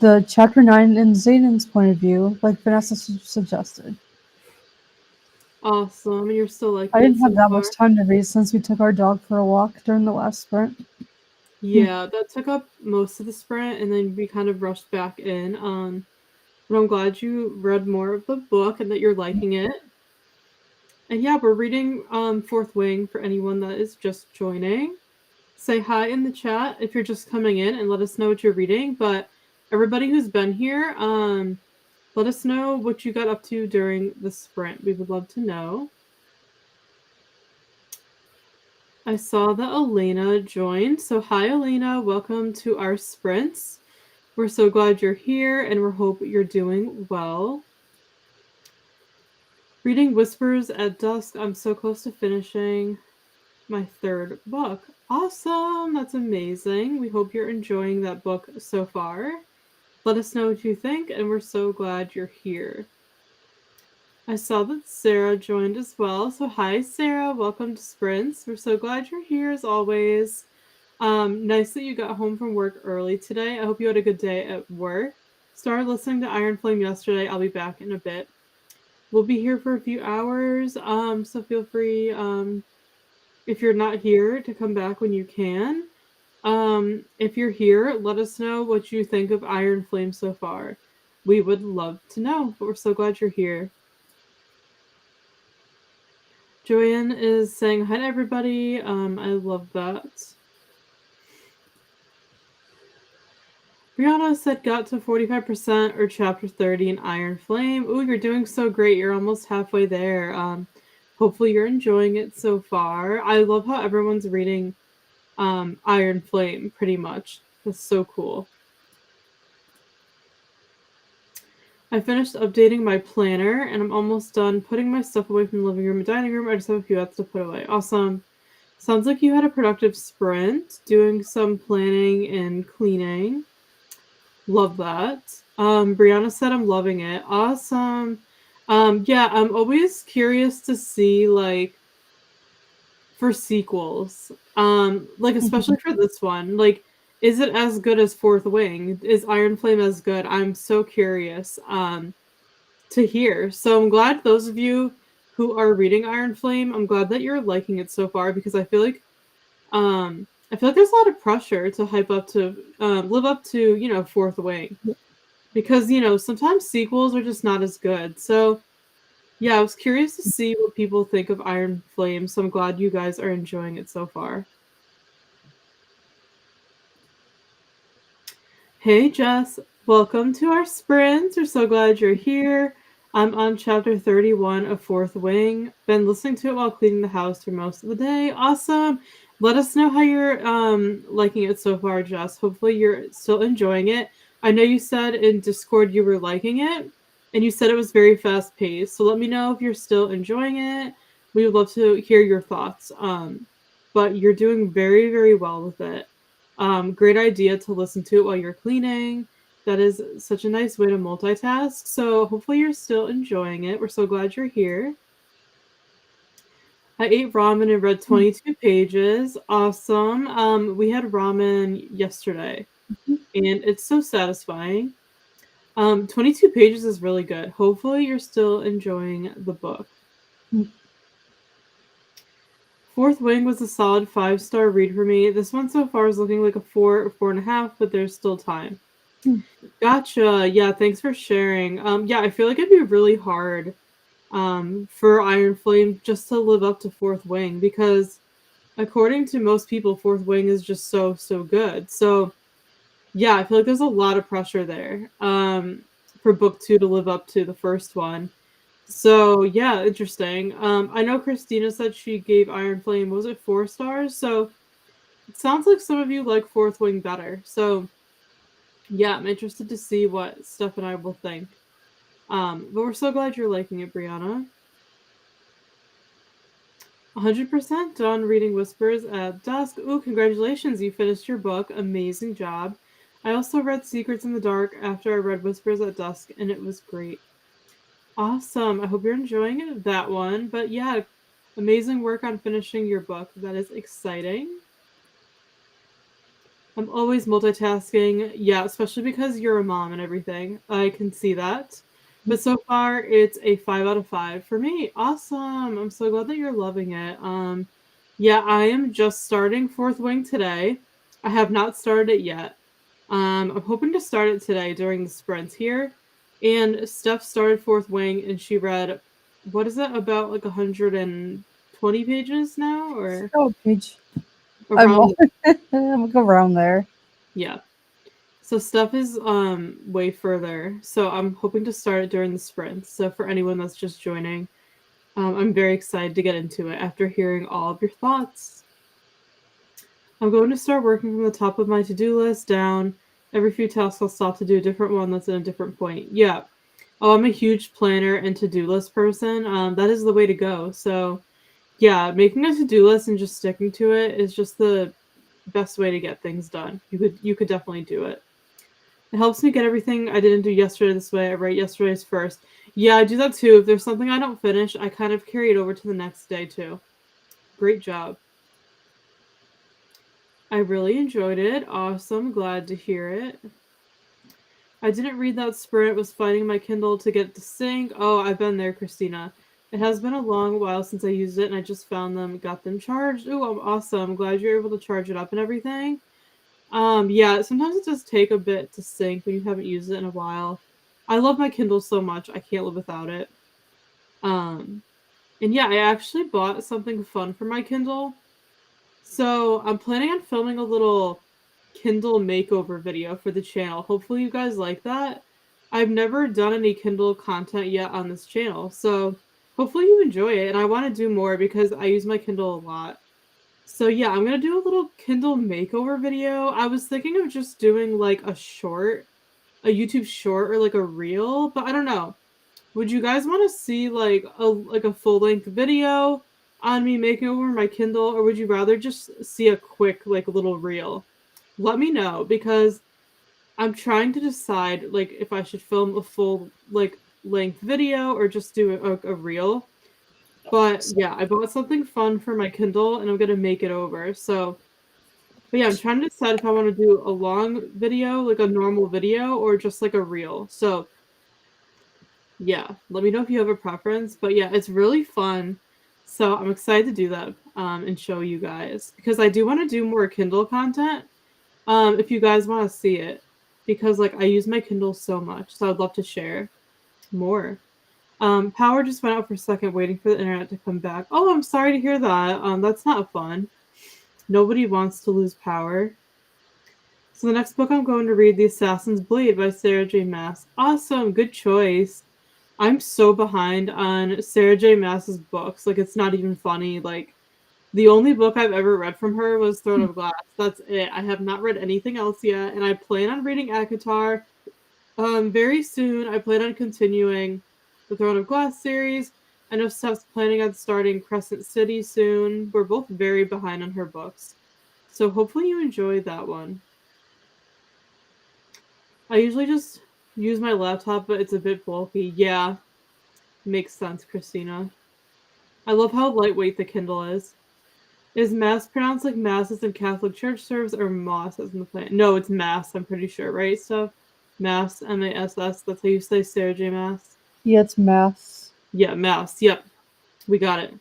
Speaker 2: the chapter 9 in Zayden's point of view, like Vanessa suggested.
Speaker 1: Awesome. And you're still
Speaker 2: I
Speaker 1: liking it
Speaker 2: didn't
Speaker 1: so
Speaker 2: have that
Speaker 1: far?
Speaker 2: much time to read since we took our dog for a walk during the last sprint.
Speaker 1: Yeah, that took up most of the sprint and then we kind of rushed back in. But I'm glad you read more of the book and that you're liking it. And yeah, we're reading Fourth Wing for anyone that is just joining. Say hi in the chat if you're just coming in and let us know what you're reading. But everybody who's been here, let us know what you got up to during the sprint. We would love to know. I saw that Elena joined. So hi, Elena. Welcome to our sprints. We're so glad you're here and we hope you're doing well. Reading Whispers at Dusk. I'm so close to finishing my third book. Awesome. That's amazing. We hope you're enjoying that book so far. Let us know what you think and we're so glad you're here. I saw that Sarah joined as well. So hi, Sarah. Welcome to Sprints. We're so glad you're here as always. Nice that you got home from work early today. I hope you had a good day at work. Started listening to Iron Flame yesterday. I'll be back in a bit. We'll be here for a few hours. So feel free, if you're not here, to come back when you can. If you're here, let us know what you think of Iron Flame so far. We would love to know, but we're so glad you're here. Joanne is saying hi to everybody. I love that. Brianna said got to 45% or chapter 30 in Iron Flame. Ooh, you're doing so great. You're almost halfway there. Hopefully you're enjoying it so far. I love how everyone's reading Iron Flame pretty much. That's so cool. I finished updating my planner and I'm almost done putting my stuff away from the living room and dining room. I just have a few ads to put away. Awesome. Sounds like you had a productive sprint doing some planning and cleaning. Love that. Brianna said I'm loving it. Awesome. Yeah, I'm always curious to see like for sequels. Like especially for this one. Like, is it as good as Fourth Wing? Is Iron Flame as good? I'm so curious to hear. So I'm glad those of you who are reading Iron Flame, I'm glad that you're liking it so far because I feel like there's a lot of pressure to hype up to live up to, Fourth Wing. Because, sometimes sequels are just not as good. So, yeah, I was curious to see what people think of Iron Flame, so I'm glad you guys are enjoying it so far. Hey, Jess. Welcome to our sprints. We're so glad you're here. I'm on chapter 31 of Fourth Wing. Been listening to it while cleaning the house for most of the day. Awesome. Let us know how you're liking it so far, Jess. Hopefully you're still enjoying it. I know you said in Discord you were liking it, and you said it was very fast paced. So let me know if you're still enjoying it. We would love to hear your thoughts. But you're doing very, very well with it. Great idea to listen to it while you're cleaning. That is such a nice way to multitask. So hopefully you're still enjoying it. We're so glad you're here. I ate ramen and read 22 pages. Awesome. We had ramen yesterday, and it's so satisfying. 22 pages is really good. Hopefully you're still enjoying the book. Fourth Wing was a solid 5-star read for me. This one so far is looking like a 4 or 4.5, but there's still time. Gotcha. Yeah, thanks for sharing. Yeah, I feel like it'd be really hard for Iron Flame just to live up to Fourth Wing because according to most people, Fourth Wing is just so, so good. So yeah, I feel like there's a lot of pressure there for book 2 to live up to the first one. So yeah, interesting. I know Christina said she gave Iron Flame, was it 4 stars? So it sounds like some of you like Fourth Wing better. So yeah, I'm interested to see what Steph and I will think. But we're so glad you're liking it, Brianna. 100% done reading Whispers at Dusk. Ooh, congratulations, you finished your book. Amazing job. I also read Secrets in the Dark after I read Whispers at Dusk, and it was great. Awesome. I hope you're enjoying that one. But yeah, amazing work on finishing your book. That is exciting. I'm always multitasking. Yeah, especially because you're a mom and everything. I can see that. But so far, it's a 5 out of 5 for me. Awesome. I'm so glad that you're loving it. Yeah, I am just starting Fourth Wing today. I have not started it yet. I'm hoping to start it today during the sprints here. And Steph started Fourth Wing and she read, what is it, about like 120 pages now? Or
Speaker 2: Oh, page. I'm
Speaker 1: around,
Speaker 2: I'm around there.
Speaker 1: yeah. So Steph is way further. So I'm hoping to start it during the sprints. So for anyone that's just joining, I'm very excited to get into it after hearing all of your thoughts. I'm going to start working from the top of my to-do list down. Every few tasks I'll stop to do a different one that's in a different point. Yeah. Oh, I'm a huge planner and to-do list person. That is the way to go. So yeah, making a to-do list and just sticking to it is just the best way to get things done. You could definitely do it. It helps me get everything I didn't do yesterday this way. I write yesterday's first. Yeah, I do that too. If there's something I don't finish, I kind of carry it over to the next day too. Great job. I really enjoyed it. Awesome. Glad to hear it. I didn't read that sprint. Was fighting my Kindle to get it to sync. Oh, I've been there, Christina. It has been a long while since I used it, and I just found them, got them charged. Ooh, I'm awesome. Glad you're able to charge it up and everything. Yeah, sometimes it does take a bit to sync when you haven't used it in a while. I love my Kindle so much, I can't live without it. Um, and yeah, I actually bought something fun for my Kindle. So I'm planning on filming a little Kindle makeover video for the channel. Hopefully you guys like that. I've never done any Kindle content yet on this channel, so hopefully you enjoy it. And I want to do more because I use my Kindle a lot. So yeah, I'm gonna do a little Kindle makeover video. I was thinking of just doing like a YouTube short or like a reel, but I don't know. Would you guys want to see like a full-length video on me making over my Kindle, or would you rather just see a quick like little reel? Let me know because I'm trying to decide like if I should film a full like length video or just do a reel. But yeah, I bought something fun for my Kindle and I'm gonna make it over. So, but yeah, I'm trying to decide if I want to do a long video, like a normal video, or just like a reel. So yeah, let me know if you have a preference. But yeah, it's really fun. So I'm excited to do that and show you guys because I do want to do more Kindle content. If you guys want to see it, because like I use my Kindle so much, so I'd love to share more. Power just went out for a second, waiting for the internet to come back. Oh, I'm sorry to hear that. That's not fun. Nobody wants to lose power. So the next book I'm going to read, The Assassin's Blade by Sarah J. Maas. Awesome, good choice. I'm so behind on Sarah J. Maas's books. Like it's not even funny. Like the only book I've ever read from her was Throne of Glass. That's it. I have not read anything else yet, and I plan on reading ACOTAR very soon. I plan on continuing the Throne of Glass series. I know Steph's planning on starting Crescent City soon. We're both very behind on her books. So hopefully you enjoyed that one. I usually just use my laptop, but it's a bit bulky. Yeah, makes sense, Christina. I love how lightweight the Kindle is. Is Mass pronounced like Masses in Catholic Church service or Moss as in the plant? No, it's Mass, I'm pretty sure, right, Steph? Mass, M-A-S-S, that's how you say Sarah J. Maas?
Speaker 2: Yeah, it's maths.
Speaker 1: Yeah, Mass, yep. We got it.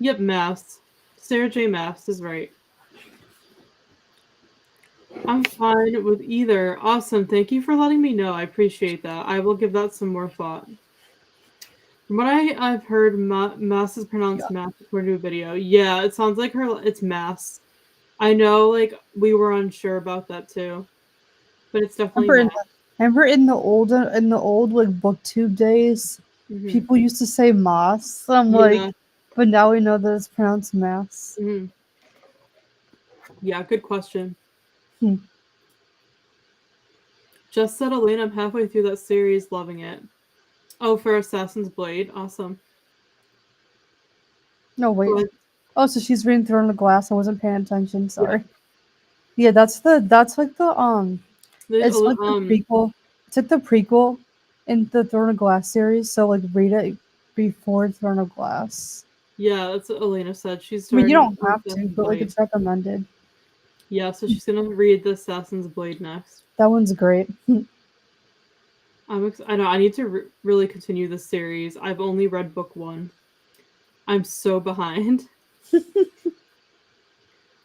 Speaker 1: Yep, Mass. Sarah J. Maas is right. I'm fine with either. Awesome, thank you for letting me know. I appreciate that. I will give that some more thought. From what I've heard, Mass is pronounced
Speaker 2: Yeah.
Speaker 1: Mass according to a video. Yeah, it sounds like it's Mass. I know, like, we were unsure about that too. But it's definitely
Speaker 2: Remember in
Speaker 1: Mass.
Speaker 2: the remember in the old like booktube days, People used to say moss. I'm
Speaker 1: Yeah.
Speaker 2: like, but now we know that it's pronounced mass.
Speaker 1: Yeah, good question.
Speaker 2: Hmm.
Speaker 1: Just said Elena, I'm halfway through that series, loving it. Oh, for Assassin's Blade, awesome.
Speaker 2: No, wait.
Speaker 1: But,
Speaker 2: Oh, so she's reading Throne of Glass. I wasn't paying attention.
Speaker 1: yeah.
Speaker 2: Sorry. Yeah, that's like the it's like the
Speaker 1: The,
Speaker 2: prequel. It's like the prequel in the Throne of Glass series. So like read it before Throne of Glass.
Speaker 1: yeah, that's what Elena said. She's
Speaker 2: I mean, you
Speaker 1: starting
Speaker 2: don't
Speaker 1: on
Speaker 2: have to,
Speaker 1: Assassin's
Speaker 2: but like
Speaker 1: Blade.
Speaker 2: it's recommended.
Speaker 1: Yeah, so she's gonna read the Assassin's Blade next.
Speaker 2: That one's great.
Speaker 1: I know I need to really continue this series. I've only read book 1. I'm so behind.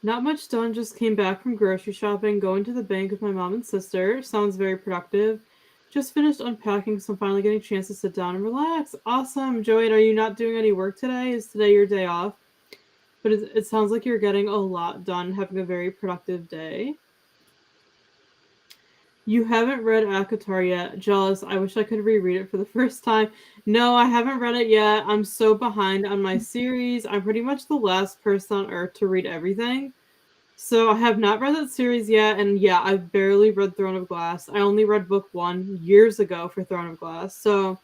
Speaker 1: Not much done, just came back from grocery shopping, going to the bank with my mom and sister. Sounds very productive. Just finished unpacking, so I'm finally getting a chance to sit down and relax. Awesome. Joey, are you not doing any work today? Is today your day off? But it sounds like you're getting a lot done, having a very productive day. You haven't read ACOTAR yet. Jealous. I wish I could reread it for the first time. No, I haven't read it yet. I'm so behind on my series. I'm pretty much the last person on earth to read everything. So I have not read that series yet, and yeah, I've barely read Throne of Glass. I only read book 1 years ago for Throne of Glass, so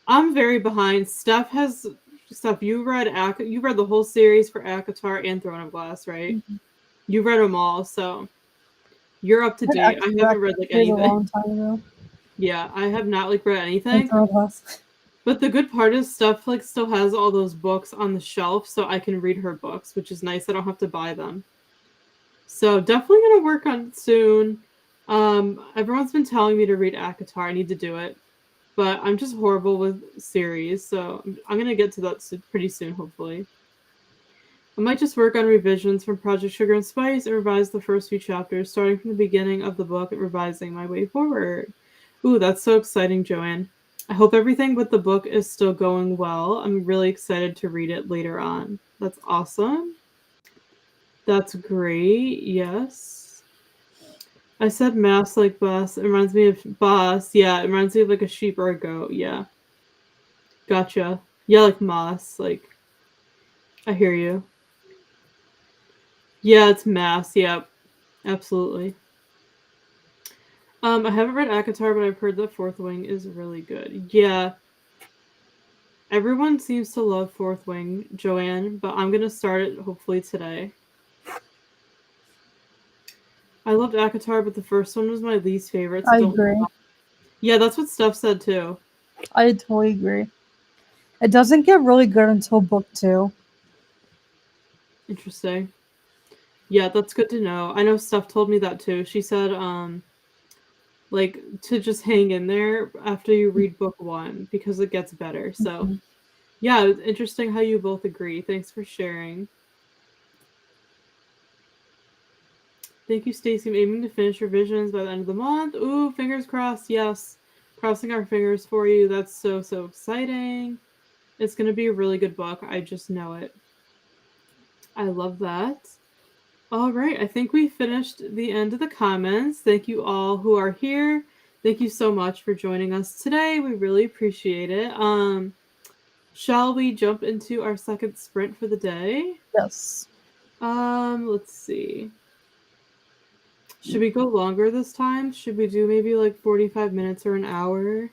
Speaker 1: I'm very behind. Steph, you read the whole series for ACOTAR and Throne of Glass, right? You read them all, so you're up to
Speaker 2: That
Speaker 1: date. I haven't read like
Speaker 2: series a
Speaker 1: anything.
Speaker 2: long time ago.
Speaker 1: Yeah, I have not like read
Speaker 2: In
Speaker 1: anything.
Speaker 2: Throne of Glass.
Speaker 1: But the good part is Steph like still has all those books on the shelf, so I can read her books, which is nice. I don't have to buy them. So definitely gonna work on it soon. Everyone's been telling me to read ACOTAR. I need to do it, but I'm just horrible with series, so I'm gonna get to that pretty soon, hopefully. I might just work on revisions from Project Sugar and Spice and revise the first few chapters, starting from the beginning of the book and revising my way forward. Ooh, that's so exciting, Joanne. I hope everything with the book is still going well. I'm really excited to read it later on. That's awesome. That's great. Yes. I said mass like bus. It reminds me of boss. Yeah, it reminds me of like a sheep or a goat. Yeah. Gotcha. Yeah, like moss. Like, I hear you. Yeah, it's mass. Yep. Absolutely. I haven't read ACOTAR, but I've heard that Fourth Wing is really good. Yeah. Everyone seems to love Fourth Wing, Joanne, but I'm gonna start it hopefully today. I loved ACOTAR, but the first one was my least favorite, so
Speaker 2: I
Speaker 1: don't.
Speaker 2: agree.
Speaker 1: Yeah, that's what Steph said too.
Speaker 2: I totally agree. It doesn't get really good until book 2.
Speaker 1: Interesting. Yeah, that's good to know. I know Steph told me that too. She said, like to just hang in there after you read book 1 because it gets better. So, yeah, it's interesting how you both agree. Thanks for sharing. Thank you, Stacey. I'm aiming to finish revisions by the end of the month. Ooh, fingers crossed. Yes. Crossing our fingers for you. That's so, so exciting. It's going to be a really good book. I just know it. I love that. All right. I think we finished the end of the comments. Thank you all who are here. Thank you so much for joining us today. We really appreciate it. Shall we jump into our second sprint for the day?
Speaker 2: Yes.
Speaker 1: Let's see. Should we go longer this time? Should we do maybe like 45 minutes or an hour?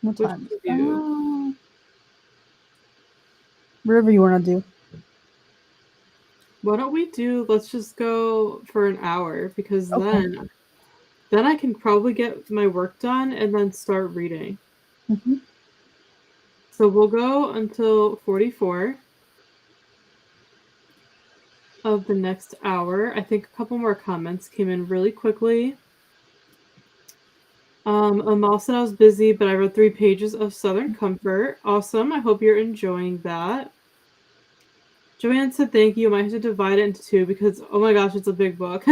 Speaker 2: What
Speaker 1: Which
Speaker 2: time?
Speaker 1: should we do?
Speaker 2: Whatever you want to do.
Speaker 1: Why don't we do, let's just go for an hour because
Speaker 2: Okay.
Speaker 1: then I can probably get my work done and then start reading.
Speaker 2: Mm-hmm.
Speaker 1: So we'll go until 44 of the next hour. I think a couple more comments came in really quickly. Amal said I was busy, but I read 3 pages of Southern Comfort. Awesome. I hope you're enjoying that. Joanne said thank you. I might have to divide it into 2 because, oh my gosh, it's a big book.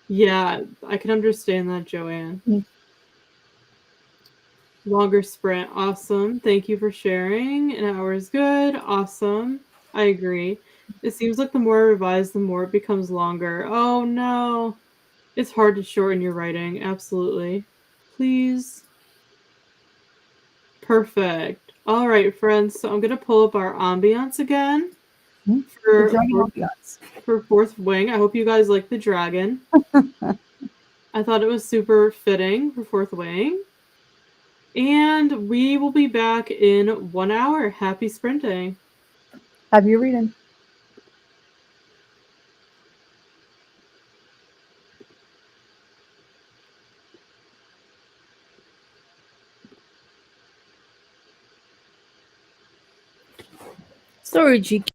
Speaker 1: Yeah, I can understand that, Joanne.
Speaker 2: Mm.
Speaker 1: Longer sprint. Awesome. Thank you for sharing. An hour is good. Awesome. I agree. It seems like the more I revise, the more it becomes longer. Oh no. It's hard to shorten your writing. Absolutely. Please. Perfect. All right, friends. So I'm gonna pull up our ambiance again
Speaker 2: The
Speaker 1: for
Speaker 2: dragon
Speaker 1: fourth,
Speaker 2: ambiance.
Speaker 1: for fourth wing. I hope you guys like the dragon. I thought it was super fitting for fourth wing. And we will be back in 1 hour. Happy sprinting.
Speaker 2: Happy reading. Sorry, GK.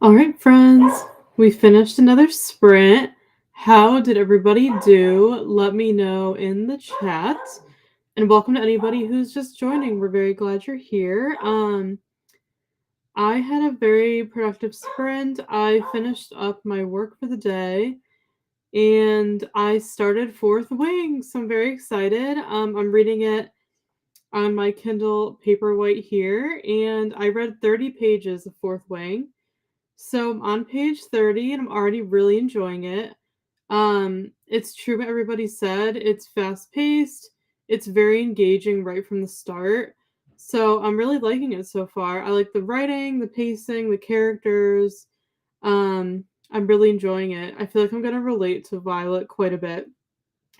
Speaker 1: All right, friends, we finished another sprint. How did everybody do? Let me know in the chat. And welcome to anybody who's just joining. We're very glad you're here. I had a very productive sprint. I finished up my work for the day and I started Fourth Wing, so I'm very excited. I'm reading it on my Kindle Paperwhite here, and I read 30 pages of Fourth Wing. So I'm on page 30 and I'm already really enjoying it. It's true what everybody said. It's fast paced. It's very engaging right from the start. So I'm really liking it so far. I like the writing, the pacing, the characters. I'm really enjoying it. I feel like I'm gonna relate to Violet quite a bit.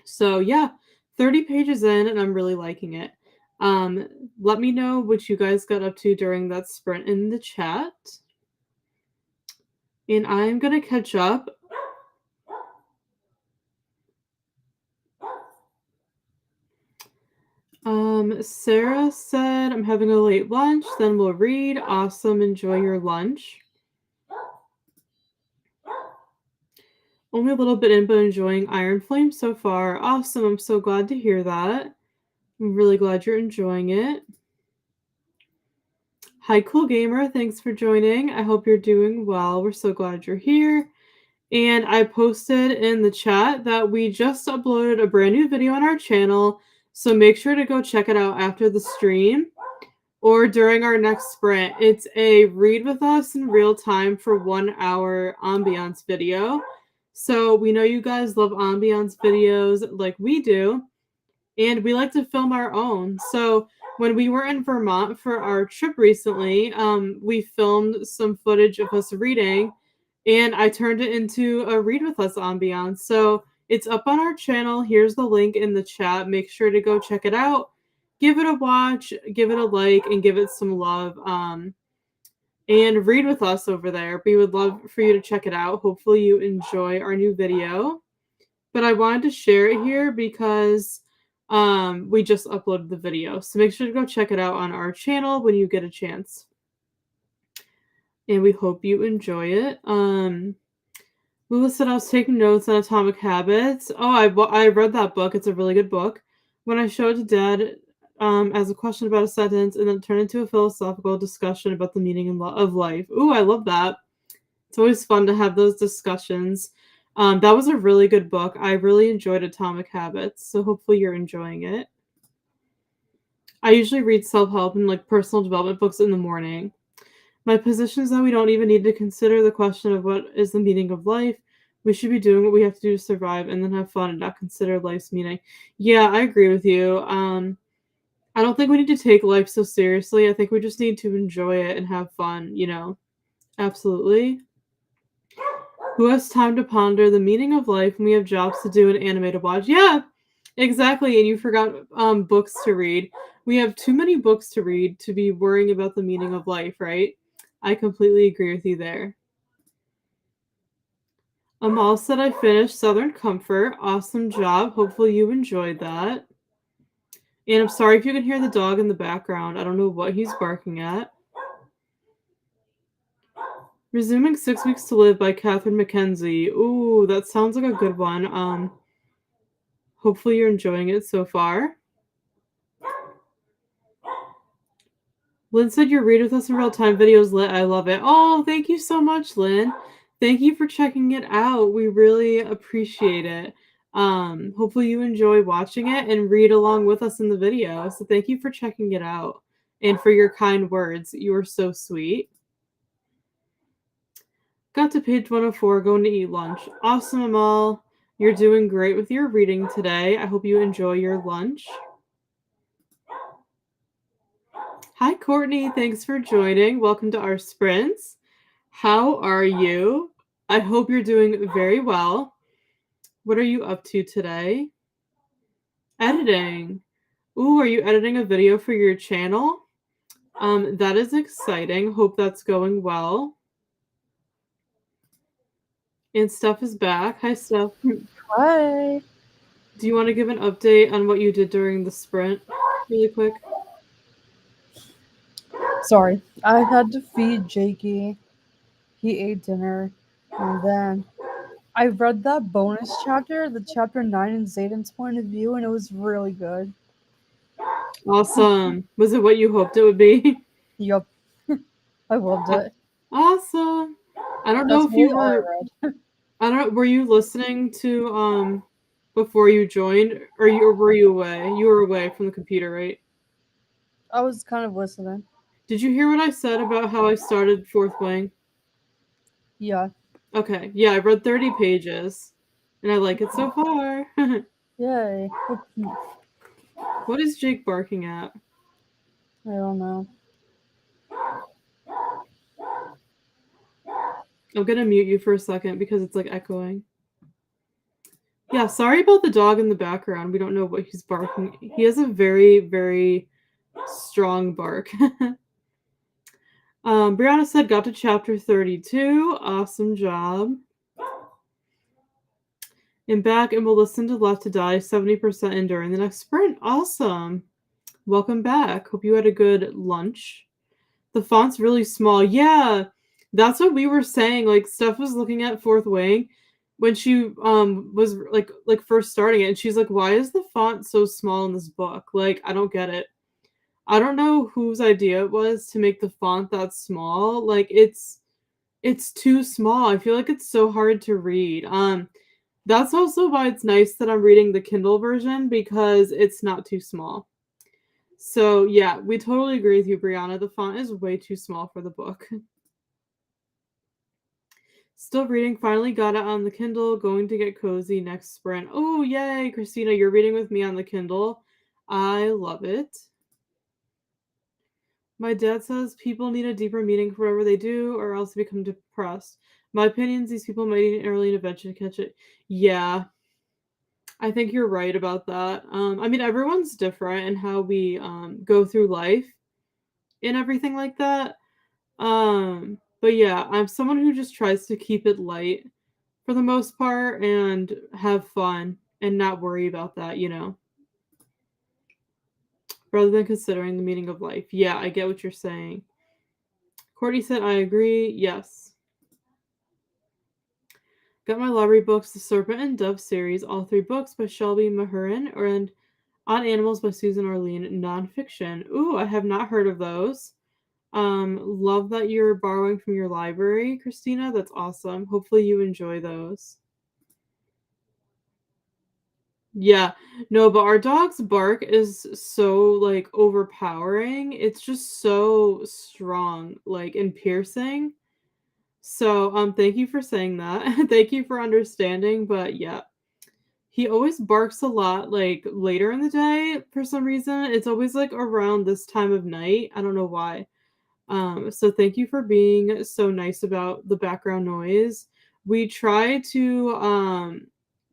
Speaker 1: So yeah, 30 pages in and I'm really liking it. Let me know what you guys got up to during that sprint in the chat. And I'm gonna catch up. Sarah said, I'm having a late lunch, then we'll read. Awesome, enjoy your lunch. Only a little bit in, but enjoying Iron Flame so far. Awesome, I'm so glad to hear that. I'm really glad you're enjoying it. Hi, Cool Gamer, thanks for joining. I hope you're doing well. We're so glad you're here. And I posted in the chat that we just uploaded a brand new video on our channel, so make sure to go check it out after the stream or during our next sprint. It's a read with us in real time for 1 hour ambiance video. So we know you guys love ambiance videos like we do, and we like to film our own. So when we were in Vermont for our trip recently, we filmed some footage of us reading, and I turned it into a read with us ambiance. So it's up on our channel. Here's the link in the chat. Make sure to go check it out. Give it a watch, give it a like, and give it some love. And read with us over there. We would love for you to check it out. Hopefully you enjoy our new video. But I wanted to share it here because we just uploaded the video. So make sure to go check it out on our channel when you get a chance. And we hope you enjoy it. Lula said I was taking notes on Atomic Habits. Oh, I read that book. It's a really good book. When I showed it to Dad as a question about a sentence, and then turned into a philosophical discussion about the meaning of life. Ooh, I love that. It's always fun to have those discussions. That was a really good book. I really enjoyed Atomic Habits, so hopefully you're enjoying it. I usually read self-help and like personal development books in the morning. My position is that we don't even need to consider the question of what is the meaning of life. We should be doing what we have to do to survive and then have fun and not consider life's meaning. Yeah, I agree with you. I don't think we need to take life so seriously. I think we just need to enjoy it and have fun, you know. Absolutely. Who has time to ponder the meaning of life when we have jobs to do and anime to watch? Yeah, exactly. And you forgot books to read. We have too many books to read to be worrying about the meaning of life, right? I completely agree with you there. Amal said I finished Southern Comfort. Awesome job. Hopefully you enjoyed that. And I'm sorry if you can hear the dog in the background. I don't know what he's barking at. Resuming 6 Weeks to Live by Catherine Mackenzie. Ooh, that sounds like a good one. Hopefully you're enjoying it so far. Lynn said your Read With Us in Real Time video is lit. I love it. Oh, thank you so much, Lynn. Thank you for checking it out. We really appreciate it. Hopefully you enjoy watching it and read along with us in the video. So thank you for checking it out and for your kind words. You are so sweet. Got to page 104, going to eat lunch. Awesome, Amal. You're doing great with your reading today. I hope you enjoy your lunch. Hi, Courtney. Thanks for joining. Welcome to our sprints. How are you? I hope you're doing very well. What are you up to today? Editing. Ooh, are you editing a video for your channel? That is exciting. Hope that's going well. And Steph is back. Hi, Steph.
Speaker 2: Hi.
Speaker 1: Do you want to give an update on what you did during the sprint really quick?
Speaker 2: Sorry, I had to feed Jakey. he ate dinner, and then I read that bonus chapter, the chapter 9 in Zayden's point of view, and it was really good.
Speaker 1: Awesome. Was it what you hoped it would be?
Speaker 2: Yup. I loved it.
Speaker 1: Awesome. I don't know
Speaker 2: That's
Speaker 1: if you
Speaker 2: really all
Speaker 1: were
Speaker 2: I read.
Speaker 1: I don't were you listening to before you joined or were you away? You were away from the computer, right?
Speaker 2: I was kind of listening.
Speaker 1: Did you hear what I said about how I started Fourth Wing?
Speaker 2: Yeah.
Speaker 1: Okay. Yeah, I've read 30 pages and I like it so far.
Speaker 2: Yay.
Speaker 1: What is Jake barking at?
Speaker 2: I don't know.
Speaker 1: I'm gonna mute you for a second because it's like echoing. Yeah, sorry about the dog in the background. We don't know what he's barking. He has a very, very strong bark. Brianna said, got to chapter 32. Awesome job. And back, and we'll listen to Left to Die 70% in during the next sprint. Awesome. Welcome back. Hope you had a good lunch. The font's really small. Yeah, that's what we were saying. Like, Steph was looking at Fourth Wing when she was like first starting it, and she's like, why is the font so small in this book? Like, I don't get it. I don't know whose idea it was to make the font that small. Like, it's too small. I feel like it's so hard to read. That's also why it's nice that I'm reading the Kindle version because it's not too small. So yeah, we totally agree with you, Brianna. The font is way too small for the book. Still reading, finally got it on the Kindle, going to get cozy next sprint. Oh, yay, Christina, you're reading with me on the Kindle. I love it. My dad says people need a deeper meaning for whatever they do or else they become depressed. My opinion is these people might need an early intervention to catch it. Yeah, I think you're right about that. I mean, everyone's different in how we go through life and everything like that. But yeah, I'm someone who just tries to keep it light for the most part and have fun and not worry about that, rather than considering the meaning of life. Yeah, I get what you're saying. Courtney said, I agree. Yes. Got my library books, The Serpent and Dove series, all 3 books by Shelby Mahurin, and On Animals by Susan Orlean, nonfiction. Ooh, I have not heard of those. Love that you're borrowing from your library, Christina. That's awesome. Hopefully you enjoy those. Yeah, no, but our dog's bark is so like overpowering. It's just so strong, like and piercing. So, thank you for saying that. Thank you for understanding, but yeah. He always barks a lot like later in the day for some reason. It's always like around this time of night. I don't know why. So thank you for being so nice about the background noise. We try to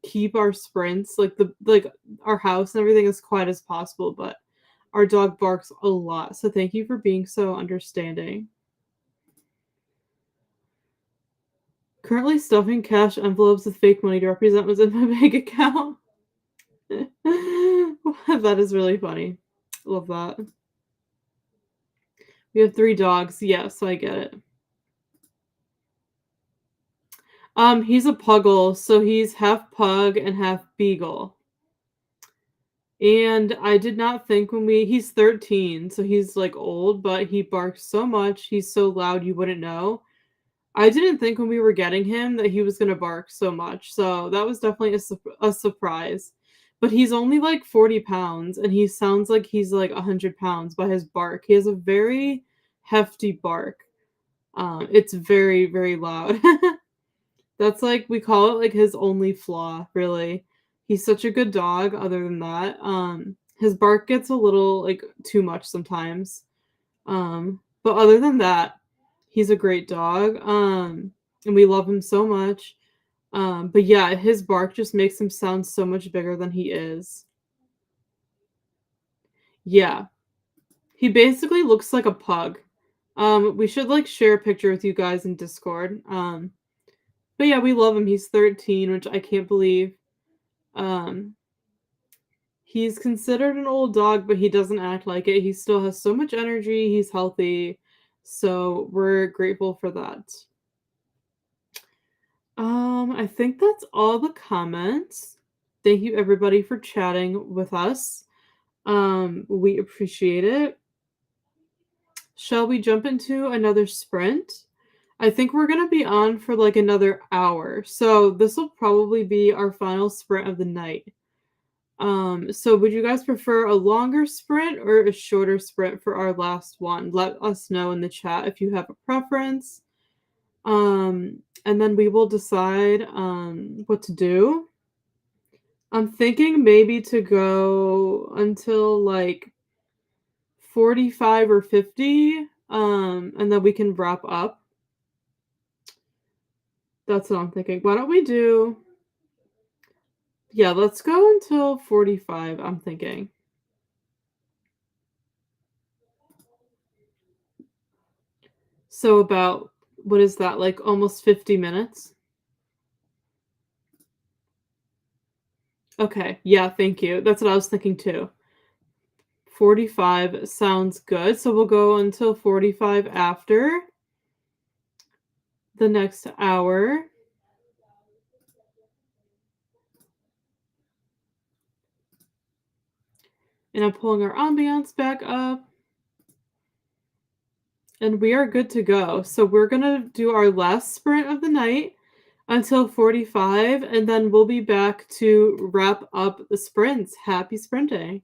Speaker 1: keep our sprints like our house and everything as quiet as possible, but our dog barks a lot. So thank you for being so understanding. Currently stuffing cash envelopes with fake money to represent what's in my bank account. That is really funny. Love that. We have 3 dogs. Yeah, so I get it. He's a puggle, so he's half pug and half beagle. And I did not think he's 13, so he's like old, but he barks so much. He's so loud you wouldn't know. I didn't think when we were getting him that he was going to bark so much. So that was definitely a surprise. But he's only like 40 pounds and he sounds like he's like 100 pounds by his bark. He has a very hefty bark. It's very, very loud. That's like we call it like his only flaw, really. He's such a good dog other than that. His bark gets a little like too much sometimes. But other than that, he's a great dog. And we love him so much. But yeah, his bark just makes him sound so much bigger than he is. Yeah. He basically looks like a pug. We should like share a picture with you guys in Discord. But yeah, we love him. He's 13, which I can't believe. Um, he's considered an old dog, but he doesn't act like it. He still has so much energy. He's healthy. So we're grateful for that. I think that's all the comments. Thank you everybody for chatting with us. We appreciate it. Shall we jump into another sprint? I think we're gonna be on for like another hour, so this will probably be our final sprint of the night. So would you guys prefer a longer sprint or a shorter sprint for our last one? Let us know in the chat if you have a preference. And then we will decide what to do. I'm thinking maybe to go until like 45 or 50, and then we can wrap up. That's what I'm thinking. Why don't we do, yeah, let's go until 45, I'm thinking. So about, what is that, like almost 50 minutes? Okay, yeah, thank you. That's what I was thinking too. 45 sounds good. So we'll go until 45 after the next hour. And I'm pulling our ambiance back up. And we are good to go. So we're going to do our last sprint of the night until 45, and then we'll be back to wrap up the sprints. Happy sprinting.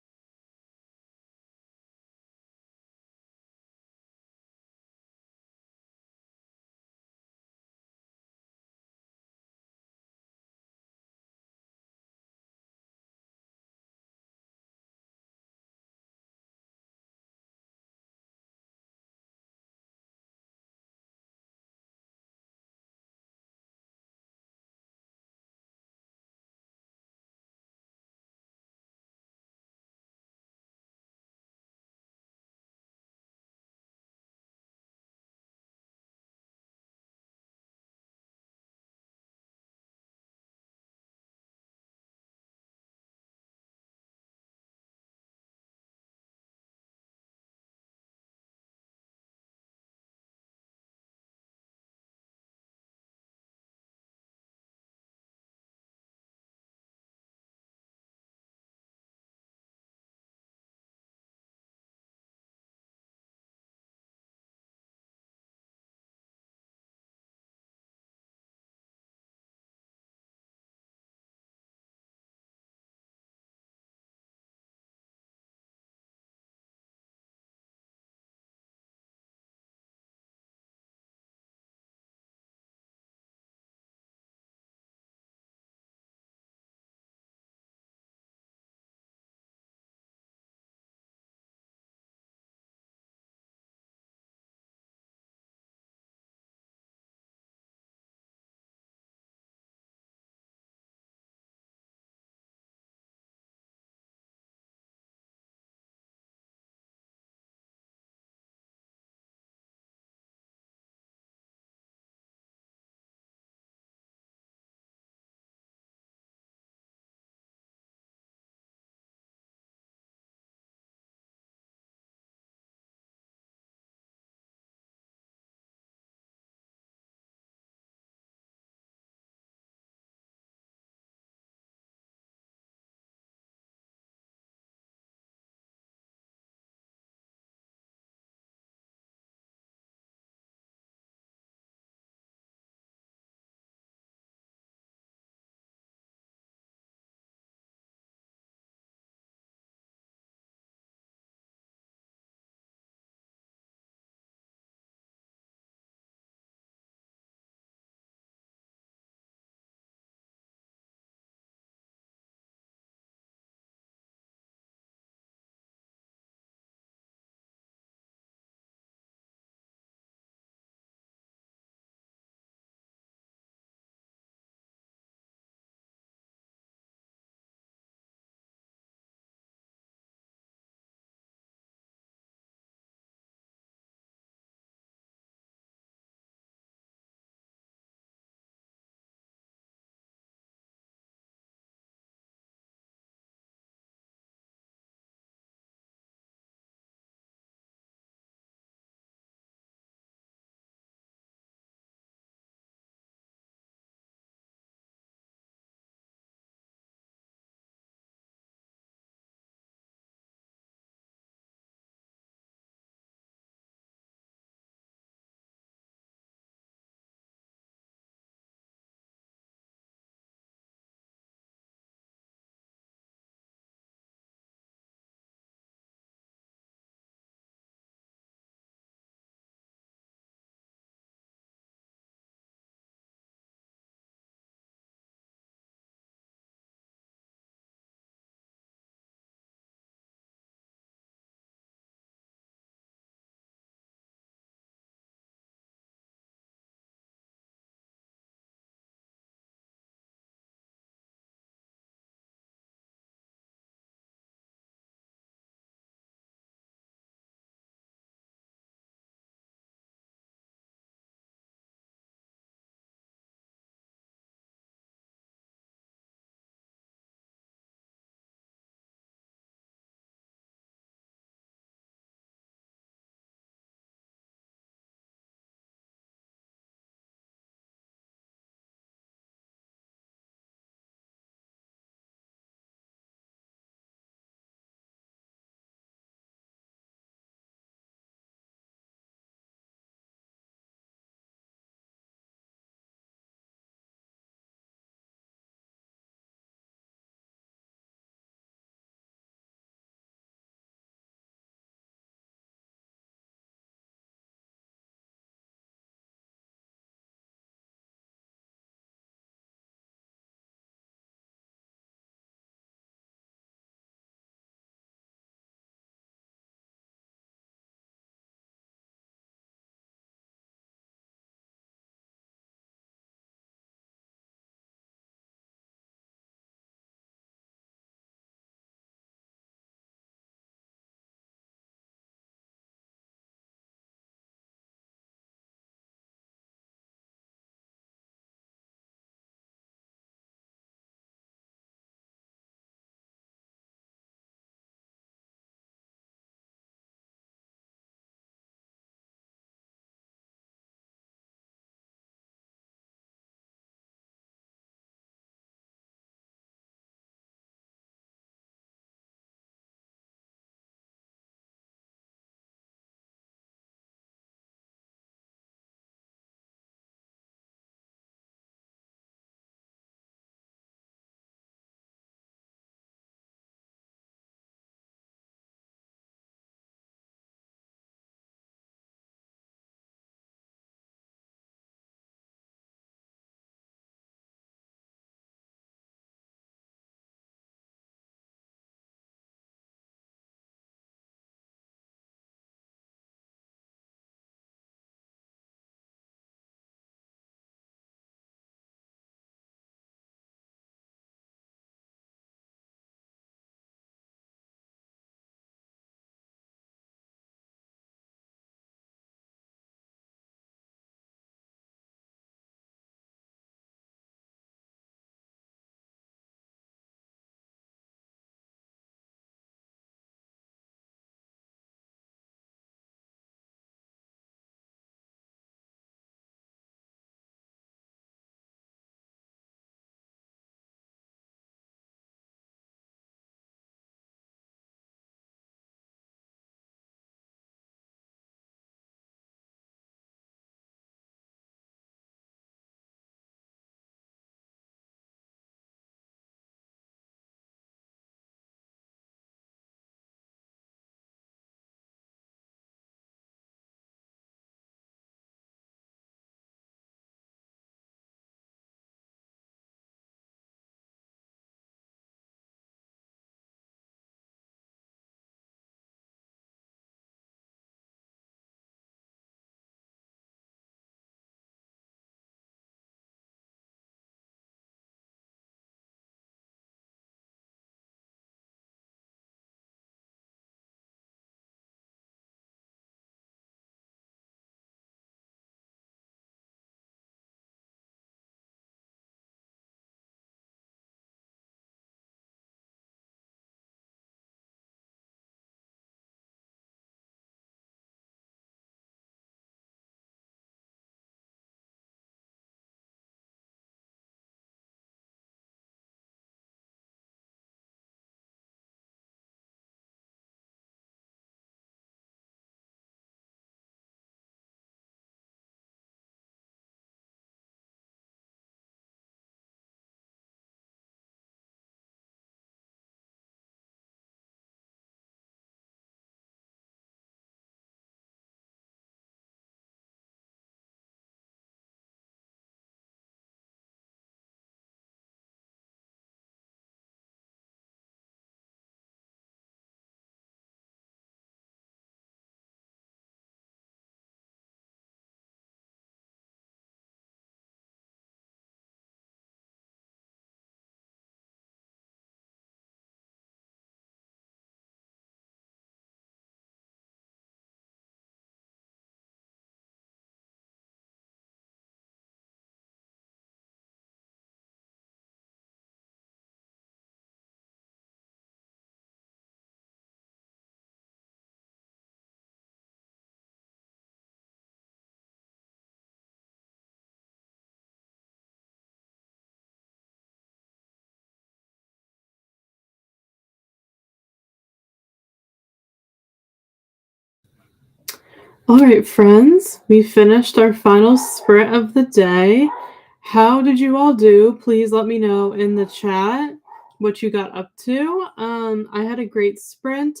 Speaker 1: All right, friends, we finished our final sprint of the day. How did you all do? Please let me know in the chat what you got up to. I had a great sprint.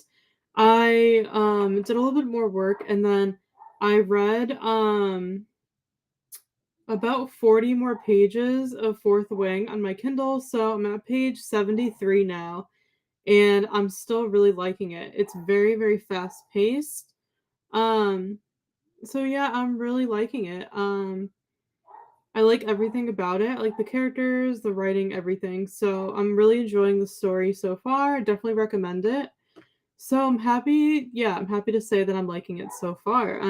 Speaker 1: I did a little bit more work, and then I read about 40 more pages of Fourth Wing on my Kindle, so I'm at page 73 now, and I'm still really liking it. It's very, very fast paced. So yeah, I'm really liking it. I like everything about it. I like the characters, the writing, everything. So I'm really enjoying the story so far. I definitely recommend it. So I'm happy, I'm happy to say that I'm liking it so far.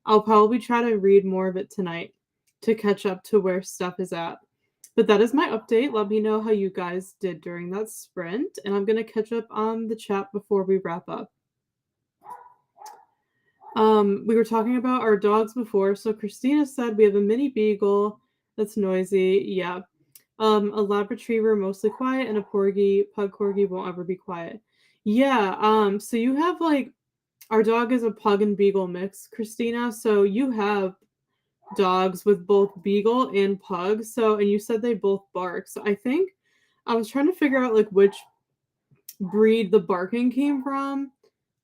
Speaker 1: I'll probably try to read more of it tonight to catch up to where stuff is at. But that is my update. Let me know how you guys did during that sprint, and I'm gonna catch up on the chat before we wrap up. We were talking about our dogs before. So Christina said we have a mini beagle that's noisy. Yeah. A lab retriever, mostly quiet, and a pug corgi won't ever be quiet. Yeah. So you have like our dog is a pug and beagle mix, Christina. So you have dogs with both beagle and pug. So and you said they both bark. So I think I was trying to figure out like which breed the barking came from.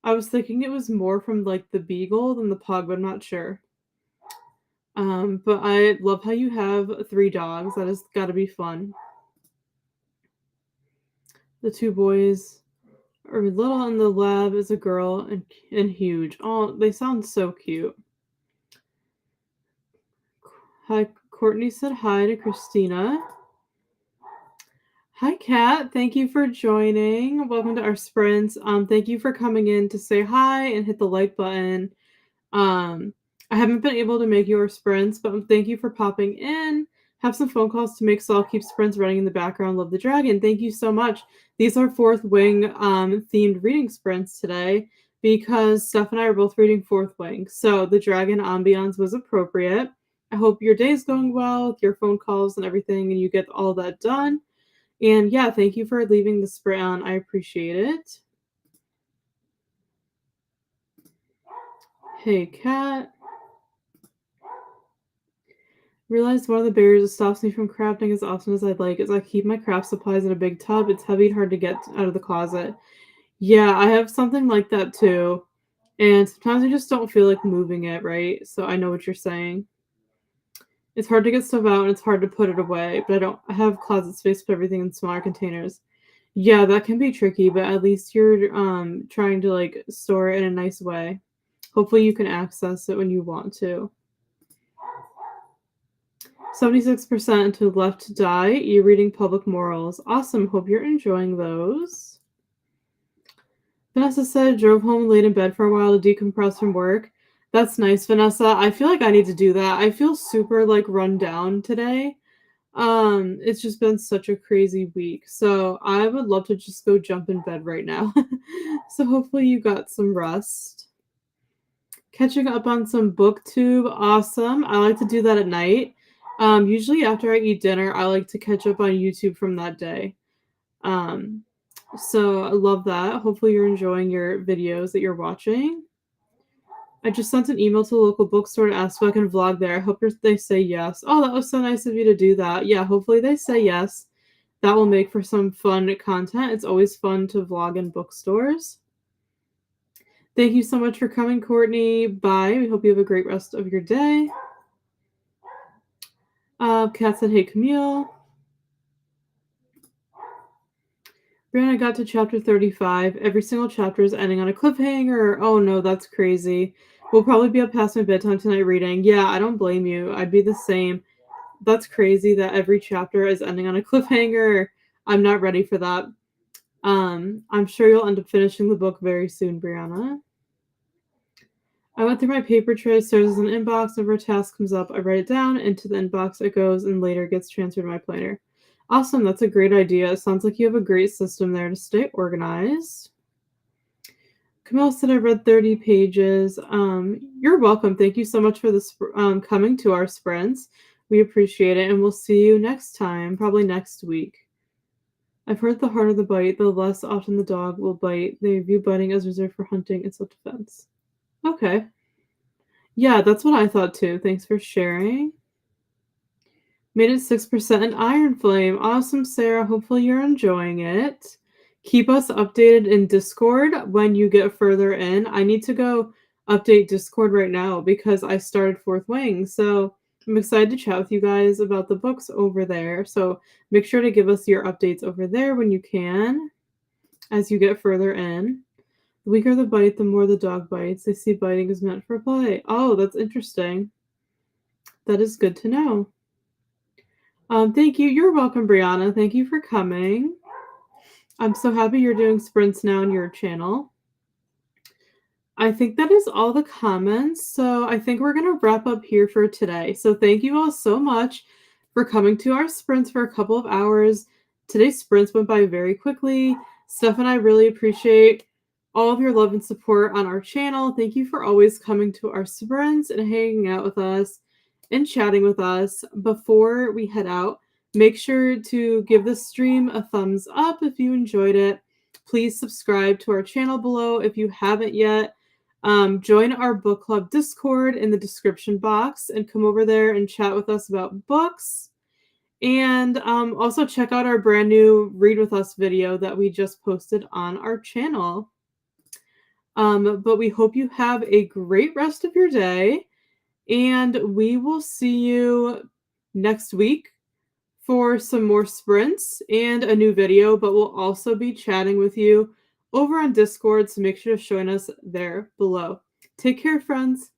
Speaker 1: I was thinking it was more from like the beagle than the pug, but I'm not sure. But I love how you have 3 dogs. That has got to be fun. The 2 boys are little, and the lab is a girl and huge. Oh, they sound so cute. Hi, Courtney said hi to Christina. Hi, Kat. Thank you for joining. Welcome to our sprints. Thank you for coming in to say hi and hit the like button. I haven't been able to make your sprints, but thank you for popping in. Have some phone calls to make, so I'll keep sprints running in the background. Love the dragon. Thank you so much. These are Fourth Wing themed reading sprints today because Steph and I are both reading Fourth Wing. So the dragon ambiance was appropriate. I hope your day is going well with your phone calls and everything, and you get all that done. And yeah, thank you for leaving the sprint on. I appreciate it. Hey, Kat. Realized one of the barriers that stops me from crafting as often as I'd like is I keep my craft supplies in a big tub. It's heavy and hard to get out of the closet. Yeah, I have something like that too. And sometimes I just don't feel like moving it, right? So I know what you're saying. It's hard to get stuff out and it's hard to put it away, but I have closet space to put everything in smaller containers. Yeah, that can be tricky, but at least you're trying to like store it in a nice way. Hopefully you can access it when you want to. 76% to left to die. You're reading Public Morals. Awesome. Hope you're enjoying those. Vanessa said, drove home, laid in bed for a while to decompress from work. That's nice, Vanessa. I feel like I need to do that. I feel super like run down today. It's just been such a crazy week. So I would love to just go jump in bed right now. So hopefully you got some rest. Catching up on some booktube. Awesome. I like to do that at night. Usually after I eat dinner, I like to catch up on YouTube from that day. So I love that. Hopefully you're enjoying your videos that you're watching. I just sent an email to the local bookstore to ask if I can vlog there. I hope they say yes. Oh, that was so nice of you to do that. Yeah, hopefully they say yes. That will make for some fun content. It's always fun to vlog in bookstores. Thank you so much for coming, Courtney. Bye. We hope you have a great rest of your day. Kat said, hey, Camille. Brianna got to chapter 35. Every single chapter is ending on a cliffhanger. Oh no, that's crazy. We'll probably be up past my bedtime tonight reading. Yeah, I don't blame you. I'd be the same. That's crazy that every chapter is ending on a cliffhanger. I'm not ready for that. I'm sure you'll end up finishing the book very soon, Brianna. I went through my paper tray, serves as an inbox. Whenever a task comes up, I write it down. Into the inbox it goes and later gets transferred to my planner. Awesome, that's a great idea. It sounds like you have a great system there to stay organized. Camille said I read 30 pages. You're welcome. Thank you so much for this coming to our sprints. We appreciate it, and we'll see you next time, probably next week. I've heard the harder the bite, the less often the dog will bite. They view biting as reserved for hunting and self-defense. Okay. Yeah, that's what I thought too. Thanks for sharing. Made it 6% in Iron Flame. Awesome, Sarah. Hopefully you're enjoying it. Keep us updated in Discord when you get further in. I need to go update Discord right now because I started Fourth Wing. So I'm excited to chat with you guys about the books over there. So make sure to give us your updates over there when you can as you get further in. The weaker the bite, the more the dog bites. They see biting is meant for play. Oh, that's interesting. That is good to know. Thank you. You're welcome, Brianna. Thank you for coming. I'm so happy you're doing sprints now on your channel. I think that is all the comments. So I think we're going to wrap up here for today. So thank you all so much for coming to our sprints for a couple of hours. Today's sprints went by very quickly. Steph and I really appreciate all of your love and support on our channel. Thank you for always coming to our sprints and hanging out with us and chatting with us. Before we head out, make sure to give this stream a thumbs up if you enjoyed it. Please subscribe to our channel below if you haven't yet. Join our book club Discord in the description box and come over there and chat with us about books. And also check out our brand new Read With Us video that we just posted on our channel. But we hope you have a great rest of your day, and we will see you next week for some more sprints and a new video, but we'll also be chatting with you over on Discord, so make sure to join us there below. Take care, friends.